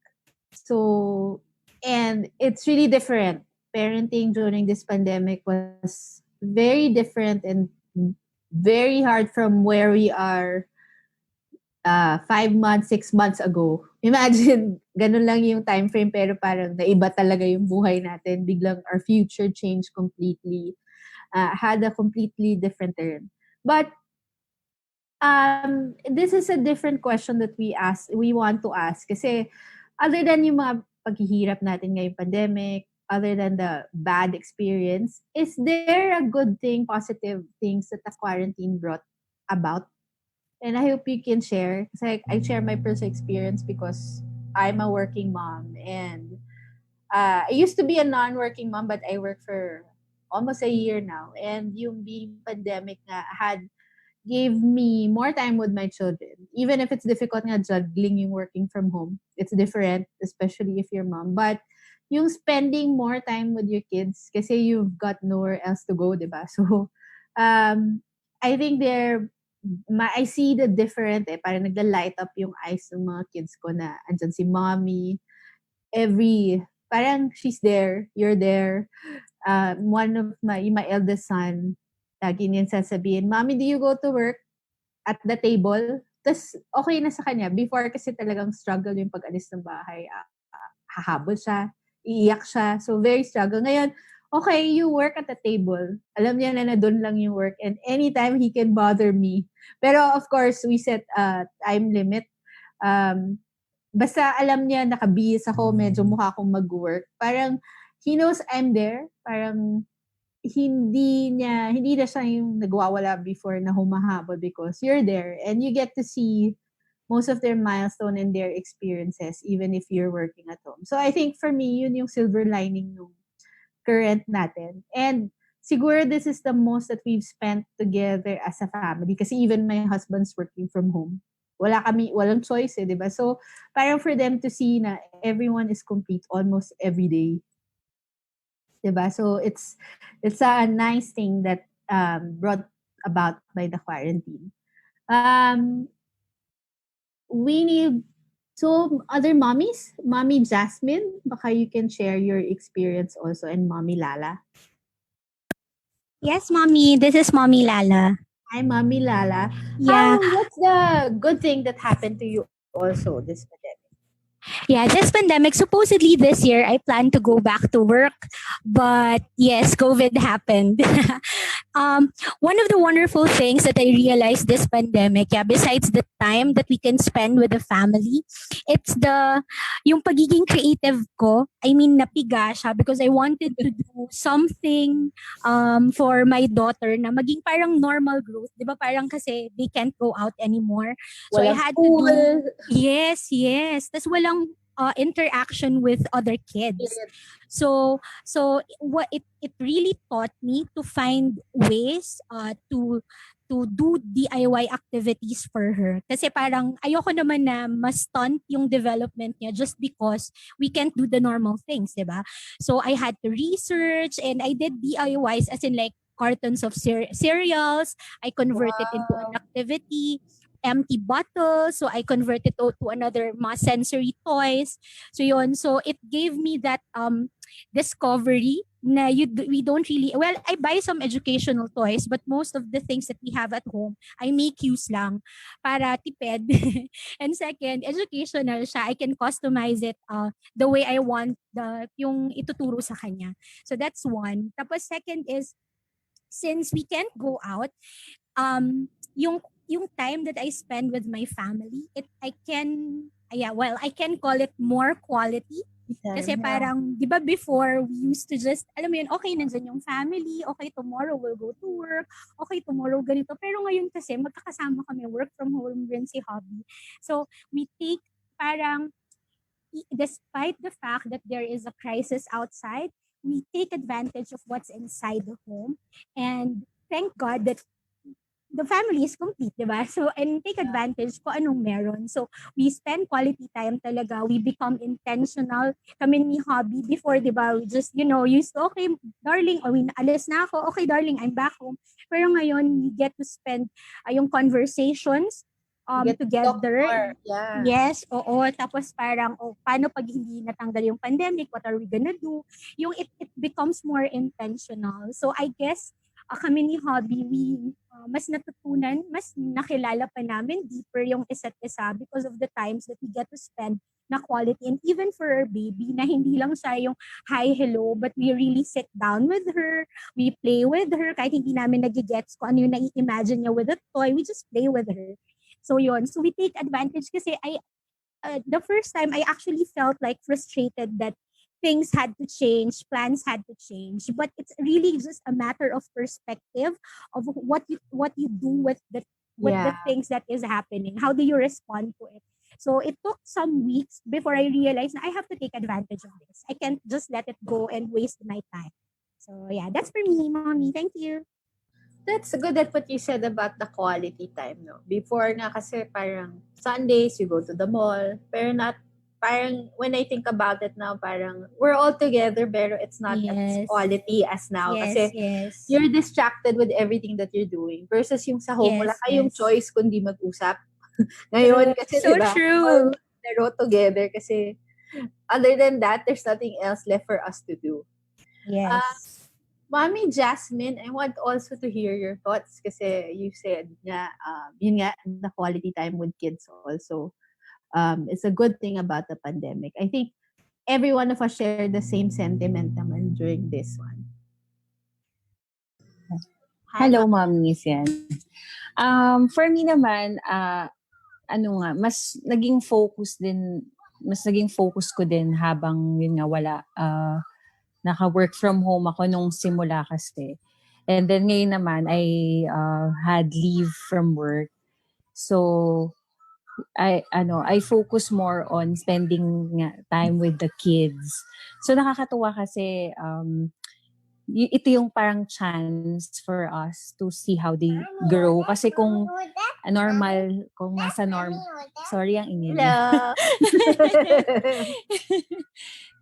So and it's really different. Parenting during this pandemic was very different and very hard from where we are 5 months, 6 months ago. Imagine, ganun lang yung time frame pero parang naiba talaga yung buhay natin. Biglang our future changed completely. Had a completely different turn. But this is a different question that we want to ask. Kasi other than yung mga paghihirap natin ngayong pandemic, other than the bad experience, is there a good thing, positive things that the quarantine brought about? And I hope you can share. Because I share my personal experience because I'm a working mom. And I used to be a non-working mom, but I work for almost a year now. And yung being pandemic nga gave me more time with my children. Even if it's difficult nga juggling yung working from home. It's different, especially if you're mom. But yung spending more time with your kids kasi you've got nowhere else to go, di ba? So, I think I see the different parang nagla-light up yung eyes ng mga kids ko na andyan si mommy, parang she's there, you're there. One of my eldest son, lagi niyan sasabihin, Mommy, do you go to work at the table? Tapos, okay na sa kanya. Before kasi talagang struggle yung pag-alis ng bahay. Hahabol siya, iiyak siya. So, very struggle. Ngayon, okay, you work at the table. Alam niya na doon lang yung work and anytime he can bother me. Pero, of course, we set a time limit. Basta alam niya nakabihis ako, medyo mukha akong mag-work. Parang, he knows I'm there. Parang, hindi na siya yung nagwawala before na humahabol because you're there and you get to see most of their milestone and their experiences even if you're working at home. So I think for me, yun yung silver lining nung current natin. And siguro this is the most that we've spent together as a family kasi even my husband's working from home. Walang choice di ba? So parang for them to see na everyone is complete almost every day. Diba? So it's a nice thing that brought about by the quarantine. We need other mommies, Mommy Jasmine, baka you can share your experience also, and Mommy Lala. Yes, Mommy. This is Mommy Lala. Hi, Mommy Lala. Yeah. What's the good thing that happened to you also this pandemic? Yeah, this pandemic, supposedly this year, I plan to go back to work. But yes, COVID happened. One of the wonderful things that I realized this pandemic, yeah, besides the time that we can spend with the family, it's yung pagiging creative ko. I mean, napiga siya because I wanted to do something for my daughter na maging parang normal growth. Di ba parang kasi they can't go out anymore. So I had to do, yes. Tas walang interaction with other kids. So what it really taught me to find ways to do DIY activities for her. Kasi parang ayoko naman na ma-stunt yung development niya just because we can't do the normal things, di ba? So I had to research and I did DIYs as in like cartons of cereals. I converted into an activity, empty bottles. So I converted to another mga sensory toys. So yun. So it gave me that discovery na we don't really, well, I buy some educational toys, but most of the things that we have at home, I make use lang para tipid. And second, educational siya. I can customize it the way I want yung ituturo sa kanya. So that's one. Tapos second is, since we can't go out, yung time that I spend with my family, I can call it more quality. Kasi parang, di ba before, we used to just, alam mo yun, okay, nandyan yung family, okay, tomorrow we'll go to work, okay, tomorrow ganito. Pero ngayon kasi, magkakasama kami, work from home rin si hubby. So, we take parang, despite the fact that there is a crisis outside, we take advantage of what's inside the home. And thank God that the family is complete, di ba? So, and take advantage kung anong meron. So, we spend quality time talaga. We become intentional. Kami ni hobby before, di ba? We just, used to, okay, darling, alis na ako. Okay, darling, I'm back home. Pero ngayon, we get to spend yung conversations together. Yeah. Yes, oo. Tapos parang, paano pag hindi natanggal yung pandemic? What are we gonna do? Yung it becomes more intentional. So, I guess, kami ni hubby, we mas natutunan, mas nakilala pa namin deeper yung isa't isa because of the times that we get to spend na quality. And even for our baby, na hindi lang siya yung hi, hello, but we really sit down with her, we play with her, kahit hindi namin nagigets kung ano yung nai-imagine niya with a toy, we just play with her. So yun, so we take advantage kasi the first time I actually felt like frustrated that things had to change, plans had to change, but it's really just a matter of perspective of what you do with the Yeah. things that is happening. How do you respond to it? So it took some weeks before I realized I have to take advantage of this. I can't just let it go and waste my time. So yeah, that's for me, mommy. Thank you. That's good at what you said about the quality time, no? Before nga kasi parang Sundays, you go to the mall. Pero not, parang when I think about it now, parang we're all together pero it's not as Yes. quality as now. Yes, Kasi yes. you're distracted with everything that you're doing. Versus yung sa home, wala Yes, kayong yes. choice kundi mag-usap. Ngayon kasi, So di ba, true. laro together kasi other than that, there's nothing else left for us to do. Yes. Mommy Jasmine, I want also to hear your thoughts kasi you said nga, yun nga, the quality time with kids also. It's a good thing about the pandemic. I think every one of us share the same sentiment naman during this one. Hi, Hello, mommies yan. For me naman, mas naging focus ko din habang yun nga wala, naka-work from home ako nung simula kasi. And then ngayon naman, I had leave from work. So, I focus more on spending time with the kids. So, nakakatuwa kasi, ito yung parang chance for us to see how they grow. Kasi kung sorry ang ingin. Hello.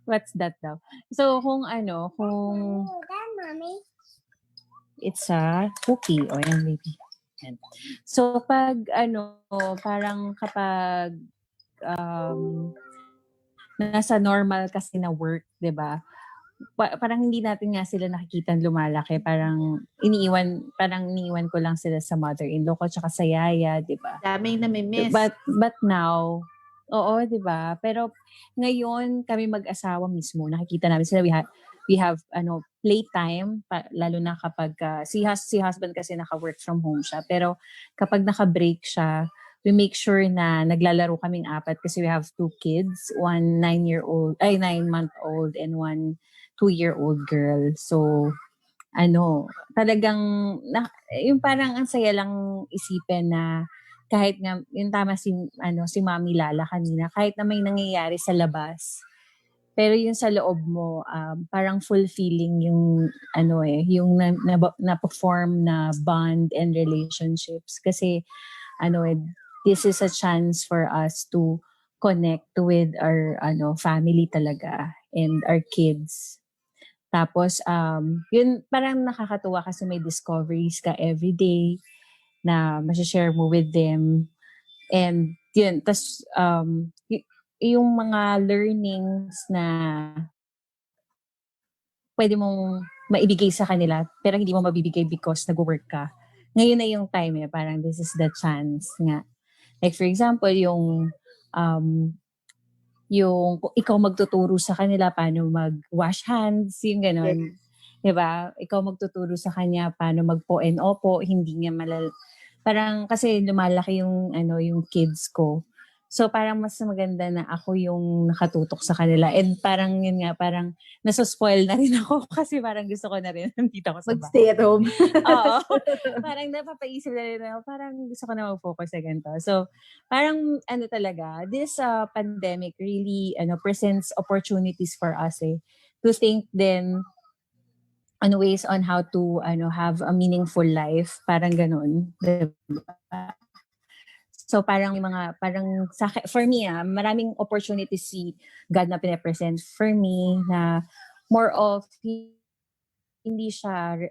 What's that daw? So, it's a cookie. O yan, baby. Yan. So, parang kapag nasa normal kasi na work, di ba? Parang hindi natin nga sila nakikita lumalaki. Parang iniiwan ko lang sila sa mother-in-law ko tsaka sa yaya, di ba? Daming nami-miss. But now, oo, di ba? Pero ngayon, kami mag-asawa mismo, nakikita namin sila, we have playtime, lalo na kapag, si husband kasi naka-work from home siya. Pero kapag naka-break siya, we make sure na naglalaro kaming apat kasi we have 2 kids, one 9-month-old and one 2-year-old girl. So, talagang, yung parang ang saya lang isipin na kahit nga, yung tama si Mami Lala kanina, kahit na may nangyayari sa labas, pero yung sa loob mo, parang fulfilling yung, yung na-perform na bond and relationships. Kasi, this is a chance for us to connect with our, family talaga and our kids. Tapos, yun, parang nakakatuwa kasi may discoveries ka everyday na masashare mo with them. And yun, tas yung mga learnings na pwede mong maibigay sa kanila pero hindi mo mabibigay because nag-work ka. Ngayon na yung time parang this is the chance nga. Like for example, yung ikaw magtuturo sa kanila paano mag-wash hands, yung gano'n. Yes. Diba? Ikaw magtuturo sa kanya paano magpo and opo, hindi niya parang kasi lumalaki yung kids ko. So parang mas maganda na ako yung nakatutok sa kanila. And parang yun nga, parang nasuspoil na rin ako kasi parang gusto ko na rin nandito ako sa bahay. Mag-stay at home. Oo. Parang napapaisip na rin ako, parang gusto ko na mag-focus sa ganito. So parang talaga, this pandemic really presents opportunities for us to think then ways on how to have a meaningful life, parang ganun. Diba? So parang for me maraming opportunities si God na pinapresent for me na more of hindi siya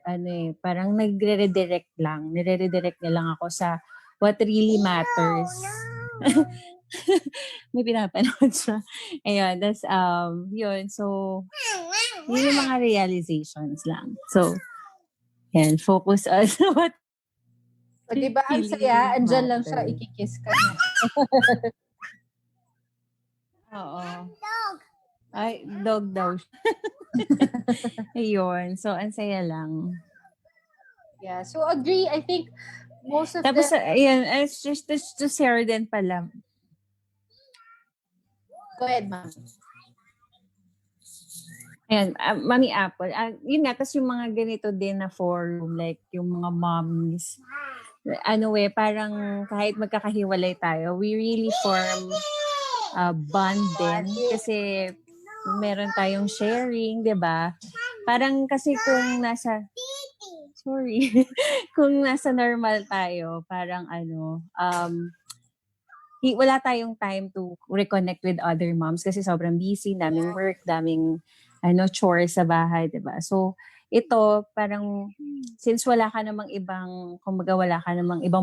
parang nire-redirect niya lang ako sa what really matters. May pinapanood siya. Ayun, that's yun. So yun yung mga realizations lang. So Yan, focus on what So, di ba ang really, saya? really Andyan lang siya, matters. ikikiss ka niya. Oo. Ay, dog daw siya. Ayun. So, ang saya lang. Yeah, so agree. I think most of Tapos, the... ayan, it's just to share din pala. Go ahead, ma'am. Ayan, Mami Apple. Yun nga, tapos yung mga ganito din na forum, like yung mga mommies. Ano parang kahit magkakahiwalay tayo, we really form a bond din. Kasi meron tayong sharing, di ba? Parang kasi kung nasa... Sorry. Kung nasa normal tayo, parang wala tayong time to reconnect with other moms kasi sobrang busy, daming work, daming chores sa bahay, 'di ba? So, ito parang since wala ka namang ibang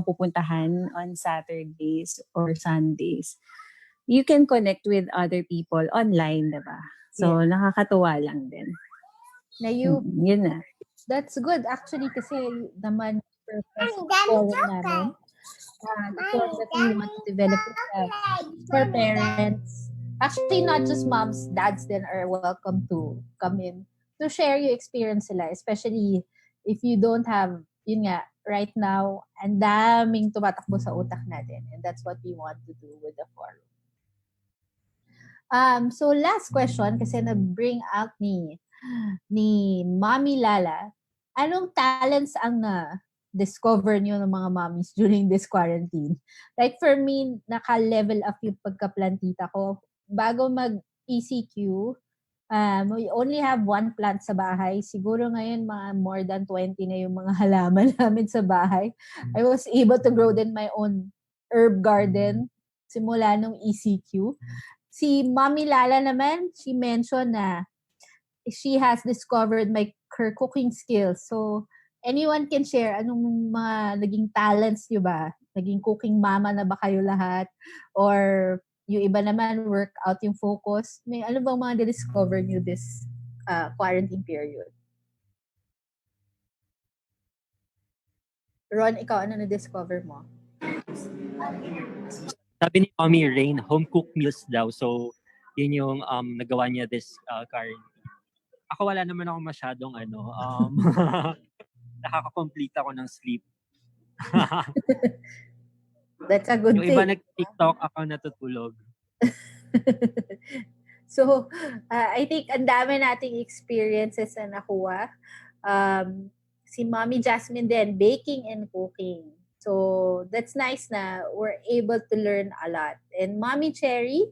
pupuntahan on Saturdays or Sundays, you can connect with other people online, 'di ba? So, nakakatuwa lang din. Na you, Yun na. that's good actually kasi naman purpose of forum namin. The forum that we want to develop for parents. Actually, not just moms, dads then are welcome to come in to share your experience sila, especially if you don't have, yun nga, right now, ang daming tumatakbo sa utak natin. And that's what we want to do with the forum. So last question, kasi na-bring out ni Mommy Lala, anong talents ang discover niyo ng mga mommies during this quarantine? Like for me, naka-level up yung pagka-plantita ko. Bago mag-ECQ, we only have one plant sa bahay. Siguro ngayon, mga more than 20 na yung mga halaman namin sa bahay. I was able to grow then my own herb garden simula nung ECQ. Si Mommy Lala naman, she mentioned na she has discovered her cooking skills. So, anyone can share anong mga naging talents nyo ba? Naging cooking mama na ba kayo lahat? Or yung iba naman, workout yung focus? May ano bang mga discover nyo this quarantine period? Ron, ikaw, ano na-discover mo? Sabi ni Mommy Rain, home cooked meals daw. So, yun yung nagawa niya this quarantine. Ako wala naman ako masyadong nakaka-complete ako ng sleep. That's a good Yung thing. iba nag-TikTok, ako natutulog. So, I think ang dami nating experiences na nakuha. Si Mommy Jasmine din, baking and cooking. So, that's nice na we're able to learn a lot. And Mommy Cherry,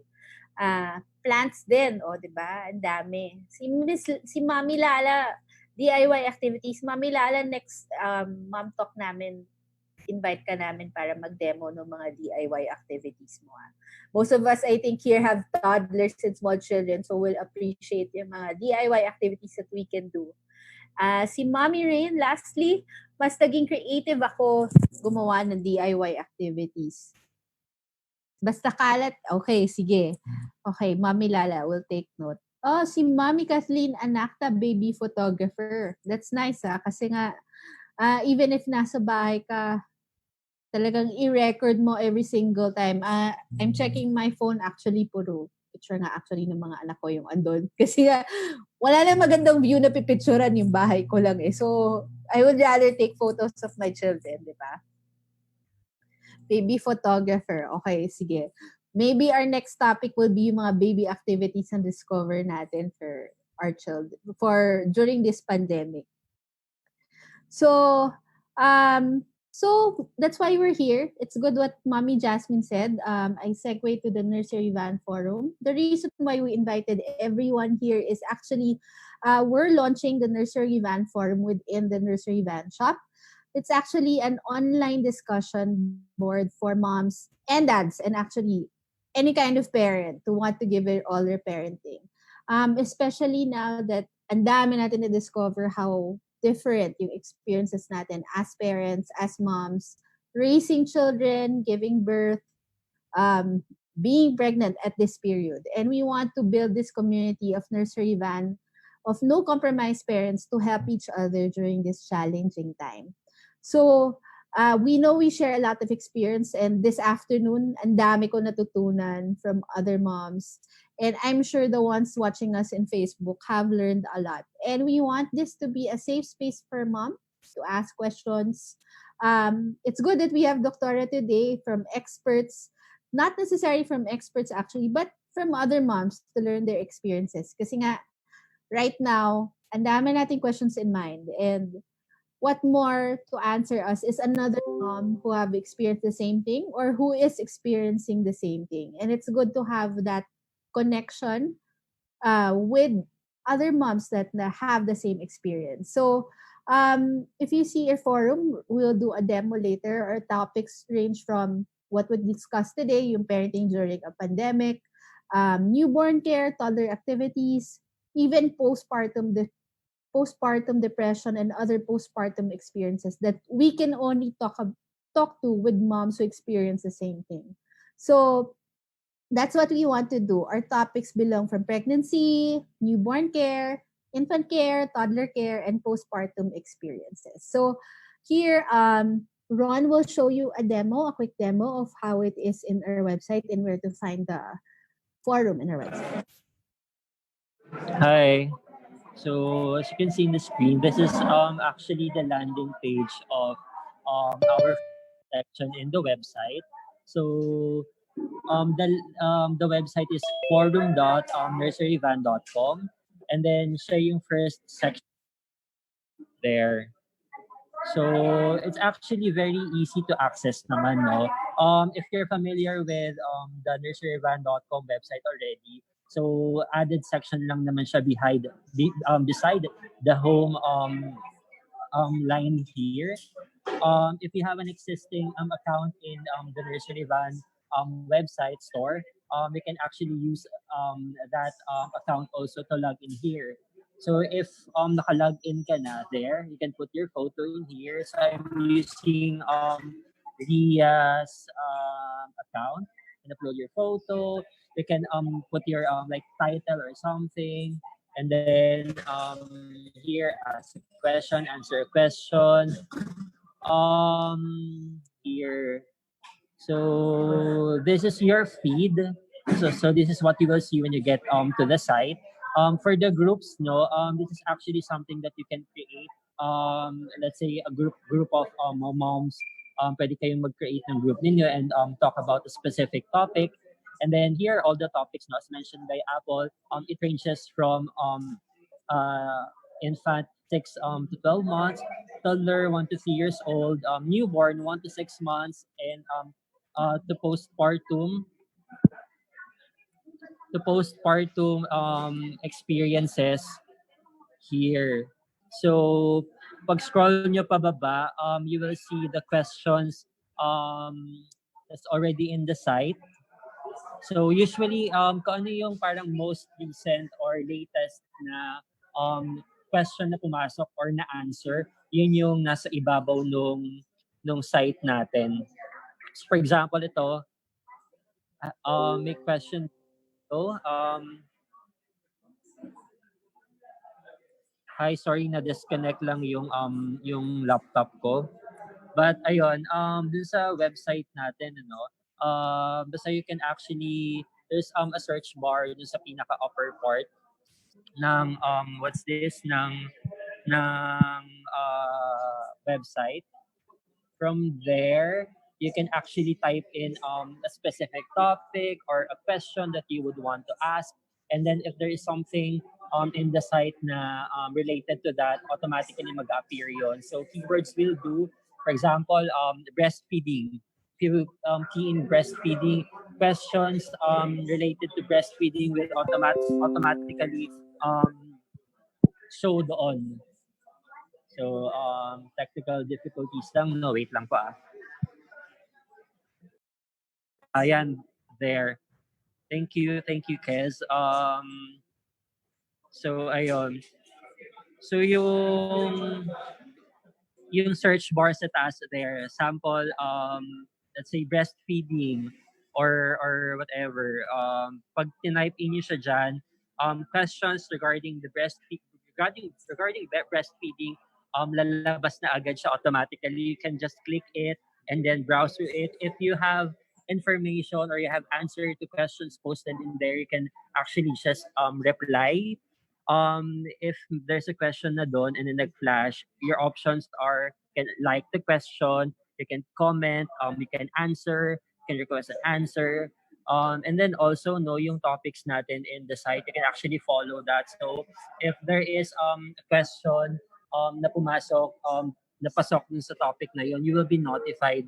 plants din, di ba? Ang dami. Si Mommy Lala, DIY activities. Mommy Lala, next Mom Talk namin, invite ka namin para mag-demo ng mga DIY activities mo. Most of us, I think, here have toddlers and small children, so we'll appreciate yung mga DIY activities that we can do. Si Mommy Rain, lastly, mas naging creative ako gumawa ng DIY activities. Basta kalat, okay, sige. Okay, Mommy Lala, we'll take note. Oh, si Mommy Kathleen Anakta, baby photographer. That's nice, kasi nga, even if nasa bahay ka, talagang i-record mo every single time. I'm checking my phone, actually, puro picture nga actually ng mga anak ko yung andon. Kasi wala na magandang view na pipicturan yung bahay ko lang eh. So, I would rather take photos of my children, di ba? Baby photographer. Okay, sige. Maybe our next topic will be yung mga baby activities na discover natin for our children, during this pandemic. So, so that's why we're here. It's good what Mommy Jasmine said. I segue to the Nursery Van Forum. The reason why we invited everyone here is actually we're launching the Nursery Van Forum within the Nursery Van Shop. It's actually an online discussion board for moms and dads, and actually any kind of parent who want to give it all their parenting. Especially now that ang dami natin na discover how different yung experiences natin as parents, as moms, raising children, giving birth, being pregnant at this period. And we want to build this community of nursery van of no compromise parents to help each other during this challenging time. So, we know we share a lot of experience, and this afternoon, ang dami ko natutunan from other moms. And I'm sure the ones watching us in Facebook have learned a lot. And we want this to be a safe space for mom to ask questions. It's good that we have Doctora today from experts, not necessarily from experts actually, but from other moms to learn their experiences. Kasi nga, right now, ang dami nating questions in mind. And what more to answer us is another mom who have experienced the same thing or who is experiencing the same thing. And it's good to have that connection with other moms that have the same experience. So, if you see your forum, we'll do a demo later. Our topics range from what we discussed today, yung parenting during a pandemic, newborn care, toddler activities, even postpartum depression and other postpartum experiences that we can only talk to with moms who experience the same thing. So that's what we want to do. Our topics belong from pregnancy, newborn care, infant care, toddler care, and postpartum experiences. So here, Ron will show you a quick demo of how it is in our website and where to find the forum in our website. Hi. So as you can see in the screen, this is actually the landing page of our section in the website. So the website is forum.nurseryvan.com, and then siya yung first section there. So it's actually very easy to access naman, no? If you're familiar with the nurseryvan.com website already, so added section lang naman siya beside the home line here. If you have an existing account in the Nursery Van website store, you can actually use that account also to log in here. So if naka-log in ka na there, you can put your photo in here. So I'm using Ria's account and upload your photo. You can put your like title or something, and then here ask a question, answer a question. Here. So this is your feed. So this is what you will see when you get to the site. For the groups, no, this is actually something that you can create. Let's say a group of moms. Pwede kayong mag-create ng group ninyo and talk about a specific topic. And then here, all the topics, no, as mentioned by Apple, it ranges from uh, infant 6 to 12 months, toddler 1 to 3 years old, newborn 1 to 6 months, and to postpartum experiences here. So pag scroll nyo pababa, you will see the questions that's already in the site. So usually kung ano yung parang most recent or latest na question na pumasok or na answer, yun yung nasa ibabaw nung site natin. So for example, ito, may question to. Hi, sorry na disconnect lang yung laptop ko. But ayun, dun sa website natin, ano, basta you can actually, there's a search bar dun sa pinaka upper part ng what's this ng website. From there, you can actually type in a specific topic or a question that you would want to ask. And then if there is something in the site na related to that, automatically mag-appear yon. So keywords will do, for example, breastfeeding. If you key in breastfeeding, questions related to breastfeeding will automatically show doon. So, technical difficulties lang. No, wait lang po ah. Ayan, there. Thank you, Kez. So, ayun. So, yung search bar sa taas there, sample, let's say breastfeeding or whatever. Pag tinype in nyo siya dyan, questions regarding the breastfeeding, lalabas na agad siya automatically. You can just click it and then browse through it. If you have information or you have answer to questions posted in there, you can actually just reply. If there's a question na doon and then nag-flash, your options are you can like the question, you can comment, you can answer, you can request an answer. And then also know yung topics natin in the site. You can actually follow that. So if there is a question na pumasok, napasok dun sa topic na yun, you will be notified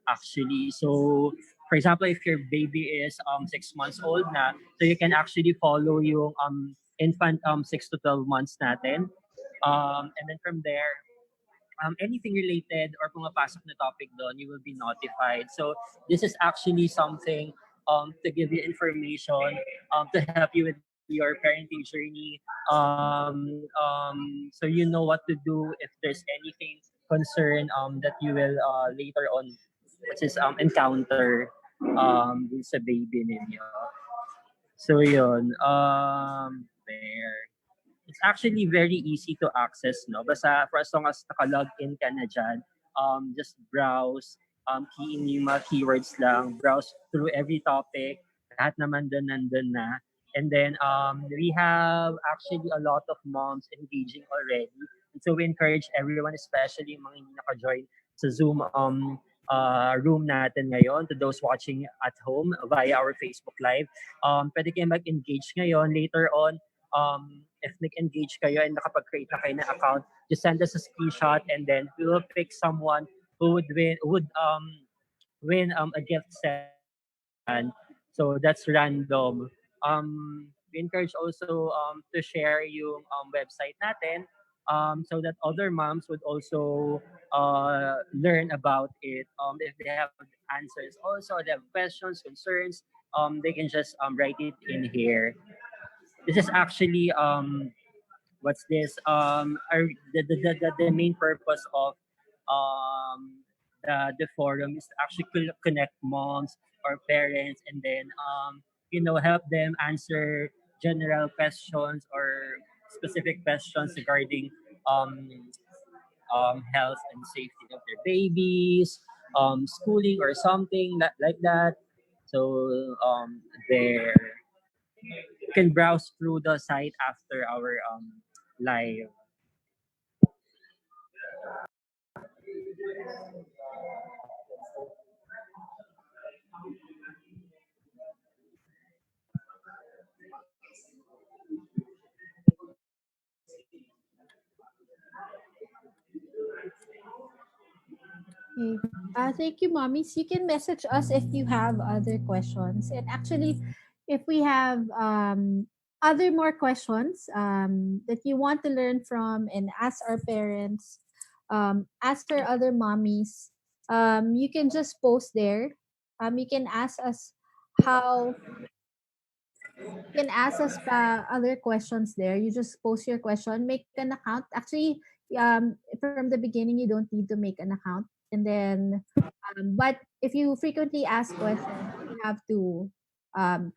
actually. So for example, if your baby is 6 months old na, so you can actually follow yung infant 6 to 12 months natin. And then from there, anything related or pumapasok na topic doon, you will be notified. So this is actually something to give you information, to help you with your parenting journey. So you know what to do if there's anything concern that you will later on which is encounter dun sa baby ninyo. So yun, there. It's actually very easy to access, no? Basta for as long as naka-log in ka na dyan, just browse, key in yung mga keywords lang, browse through every topic, lahat naman doon nandun na. And then we have actually a lot of moms engaging already. And so we encourage everyone, especially yung mga hindi naka-join sa Zoom room natin ngayon, to those watching at home via our Facebook Live. Pwede kayo mag-engage ngayon. Later on, if nag-engage kayo and nakapag-create na kayo ng account, just send us a screenshot and then we will pick someone who would win a gift set dyan. So that's random. We encourage also to share yung website natin so that other moms would also learn about it. If they have answers also, they have questions, concerns, they can just write it in here. This is actually what's this the main purpose of the forum is to actually connect moms or parents and then help them answer general questions or specific questions regarding um, health and safety of their babies, schooling or something like that. So there you can browse through the site after our live. Okay. Thank you, mommies. You can message us if you have other questions. And actually, if we have other more questions that you want to learn from and ask our parents, ask our other mommies, you can just post there. You can ask us how you can ask us other questions there. You just post your question, make an account. Actually, from the beginning, you don't need to make an account. And then, but if you frequently ask questions, you have to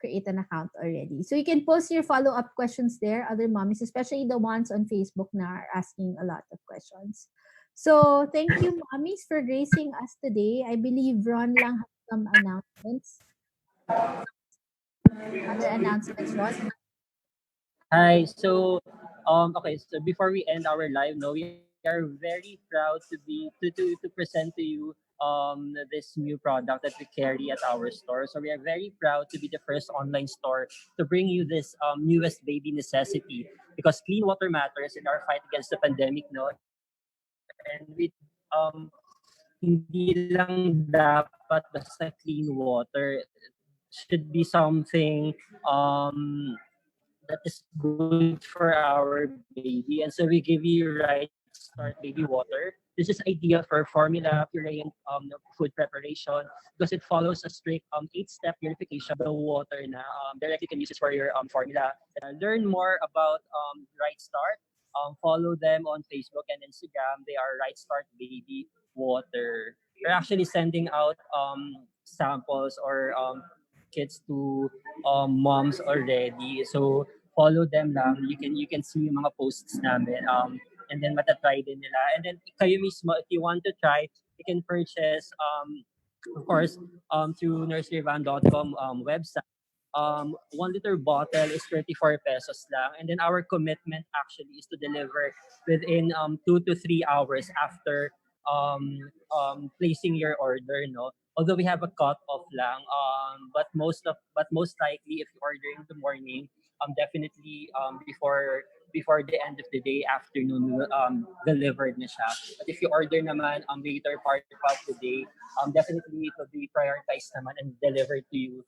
create an account already. So you can post your follow up questions there, other mommies, especially the ones on Facebook now are asking a lot of questions. So thank you, mommies, for gracing us today. I believe Ron lang has some announcements. Other announcements, Ron? Hi. So okay, so before we end our live, no, we are very proud to be to present to you this new product that we carry at our store. So we are very proud to be the first online store to bring you this newest baby necessity because clean water matters in our fight against the pandemic, no. And we hindi lang dapat basta clean water. Should be something that is good for our baby. And so we give you Right Start Baby Water. This is ideal for formula, pureeing, food preparation because it follows a strict 8-step purification of the water na directly you can use this for your formula. Learn more about Right Start. Follow them on Facebook and Instagram. They are Right Start Baby Water. We're actually sending out samples or kits to moms already. So follow them lang. You can see yung mga posts namin. And then matatry din nila. And then kayo mismo, if you want to try, you can purchase of course through nurseryvan.com website. 1 liter bottle is 34 pesos lang. And then our commitment actually is to deliver within 2 to 3 hours after placing your order, no? Although we have a cut off lang, but most likely if you order in the morning, definitely before the end of the day, afternoon, delivered na siya. But if you order naman later part of the day, definitely it will be prioritized naman and delivered to you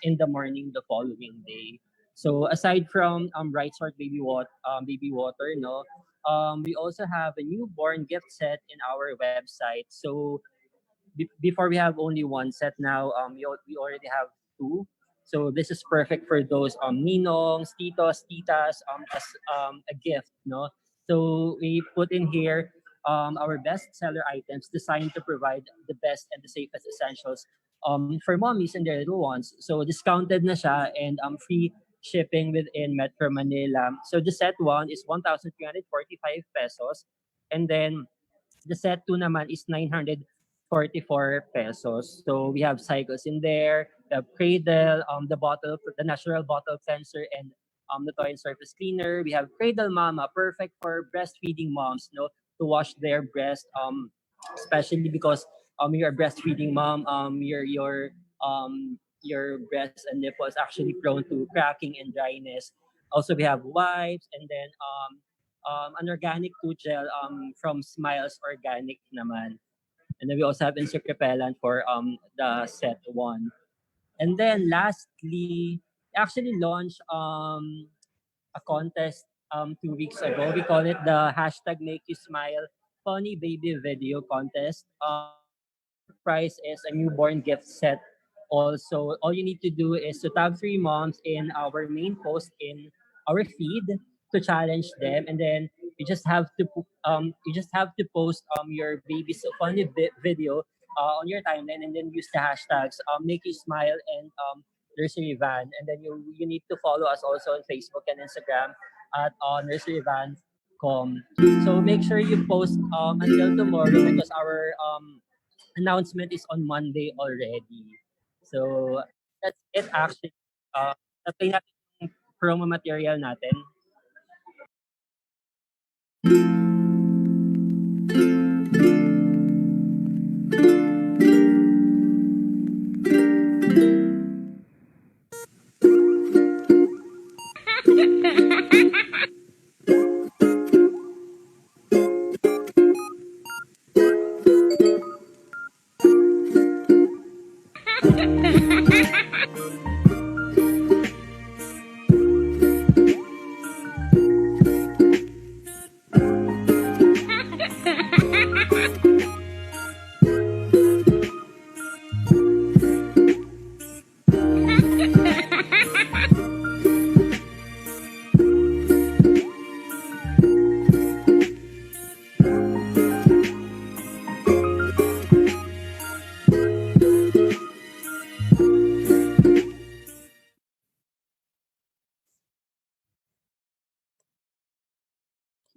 in the morning the following day. So aside from Right Sort baby water, no, we also have a newborn gift set in our website. So before we have only one set, now we already have two. So this is perfect for those ninongs, titos, titas as a gift, no. So we put in here our best seller items designed to provide the best and the safest essentials for mommies and their little ones. So discounted na siya and free shipping within Metro Manila. So the set one is 1,345 pesos, and then the set 2 naman is 944 pesos. So we have cycles in there, the cradle, the natural bottle cleanser, and the toy and surface cleaner. We have Cradle Mama, perfect for breastfeeding moms, no, to wash their breast, especially because you're a breastfeeding mom, your breast and nipple is actually prone to cracking and dryness. Also, we have wipes, and then an organic tooth gel from Smiles Organic naman. And then we also have insect repellent for the set one. And then lastly, actually launched a contest 2 weeks ago. We call it the hashtag Make You Smile Funny Baby Video Contest. Our prize is a newborn gift set. Also, all you need to do is to tag 3 moms in our main post in our feed to challenge them, and then you just have to post your baby's funny video on your timeline, and then use the hashtags Make You Smile and Nursery Van, and then you need to follow us also on Facebook and Instagram at Nursery Van. So make sure you post until tomorrow because our announcement is on Monday already. So that's it actually. Natry natin yung promo material natin.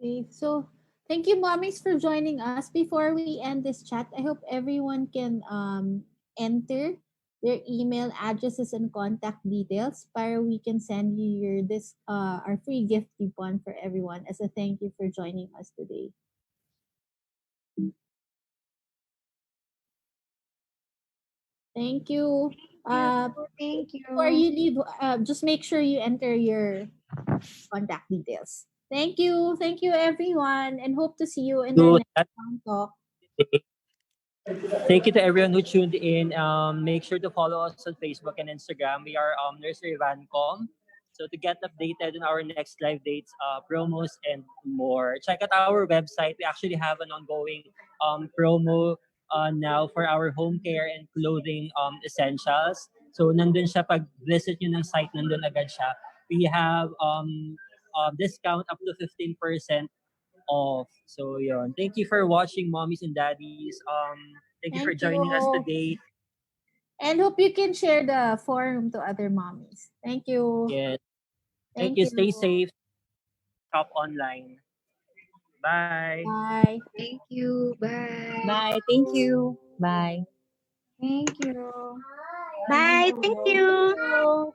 Okay, so thank you, mommies, for joining us. Before we end this chat, I hope everyone can enter their email addresses and contact details para we can send you our free gift coupon for everyone as a thank you for joining us today. Thank you. Uh, Thank before you. you leave, just make sure you enter your contact details. Thank you, everyone, and hope to see you in our So next that's talk. it. Thank you to everyone who tuned in. Make sure to follow us on Facebook and Instagram. We are Nursery Vancom. So to get updated on our next live dates, promos, and more, check out our website. We actually have an ongoing promo now for our home care and clothing essentials. So nandun siya, pag visit nyo ng site, nandun agad siya. We have discount up to 15% off. So yun. Thank you for watching, mommies and daddies. Thank you for Thank joining us you. today. And hope you can share the forum to other mommies. Thank you. Yes. Thank Thank you. you. Stay safe. Shop online. Bye. Bye. Thank you. Bye. Bye. Thank you. Bye. Thank you. Bye. Thank you. Hello.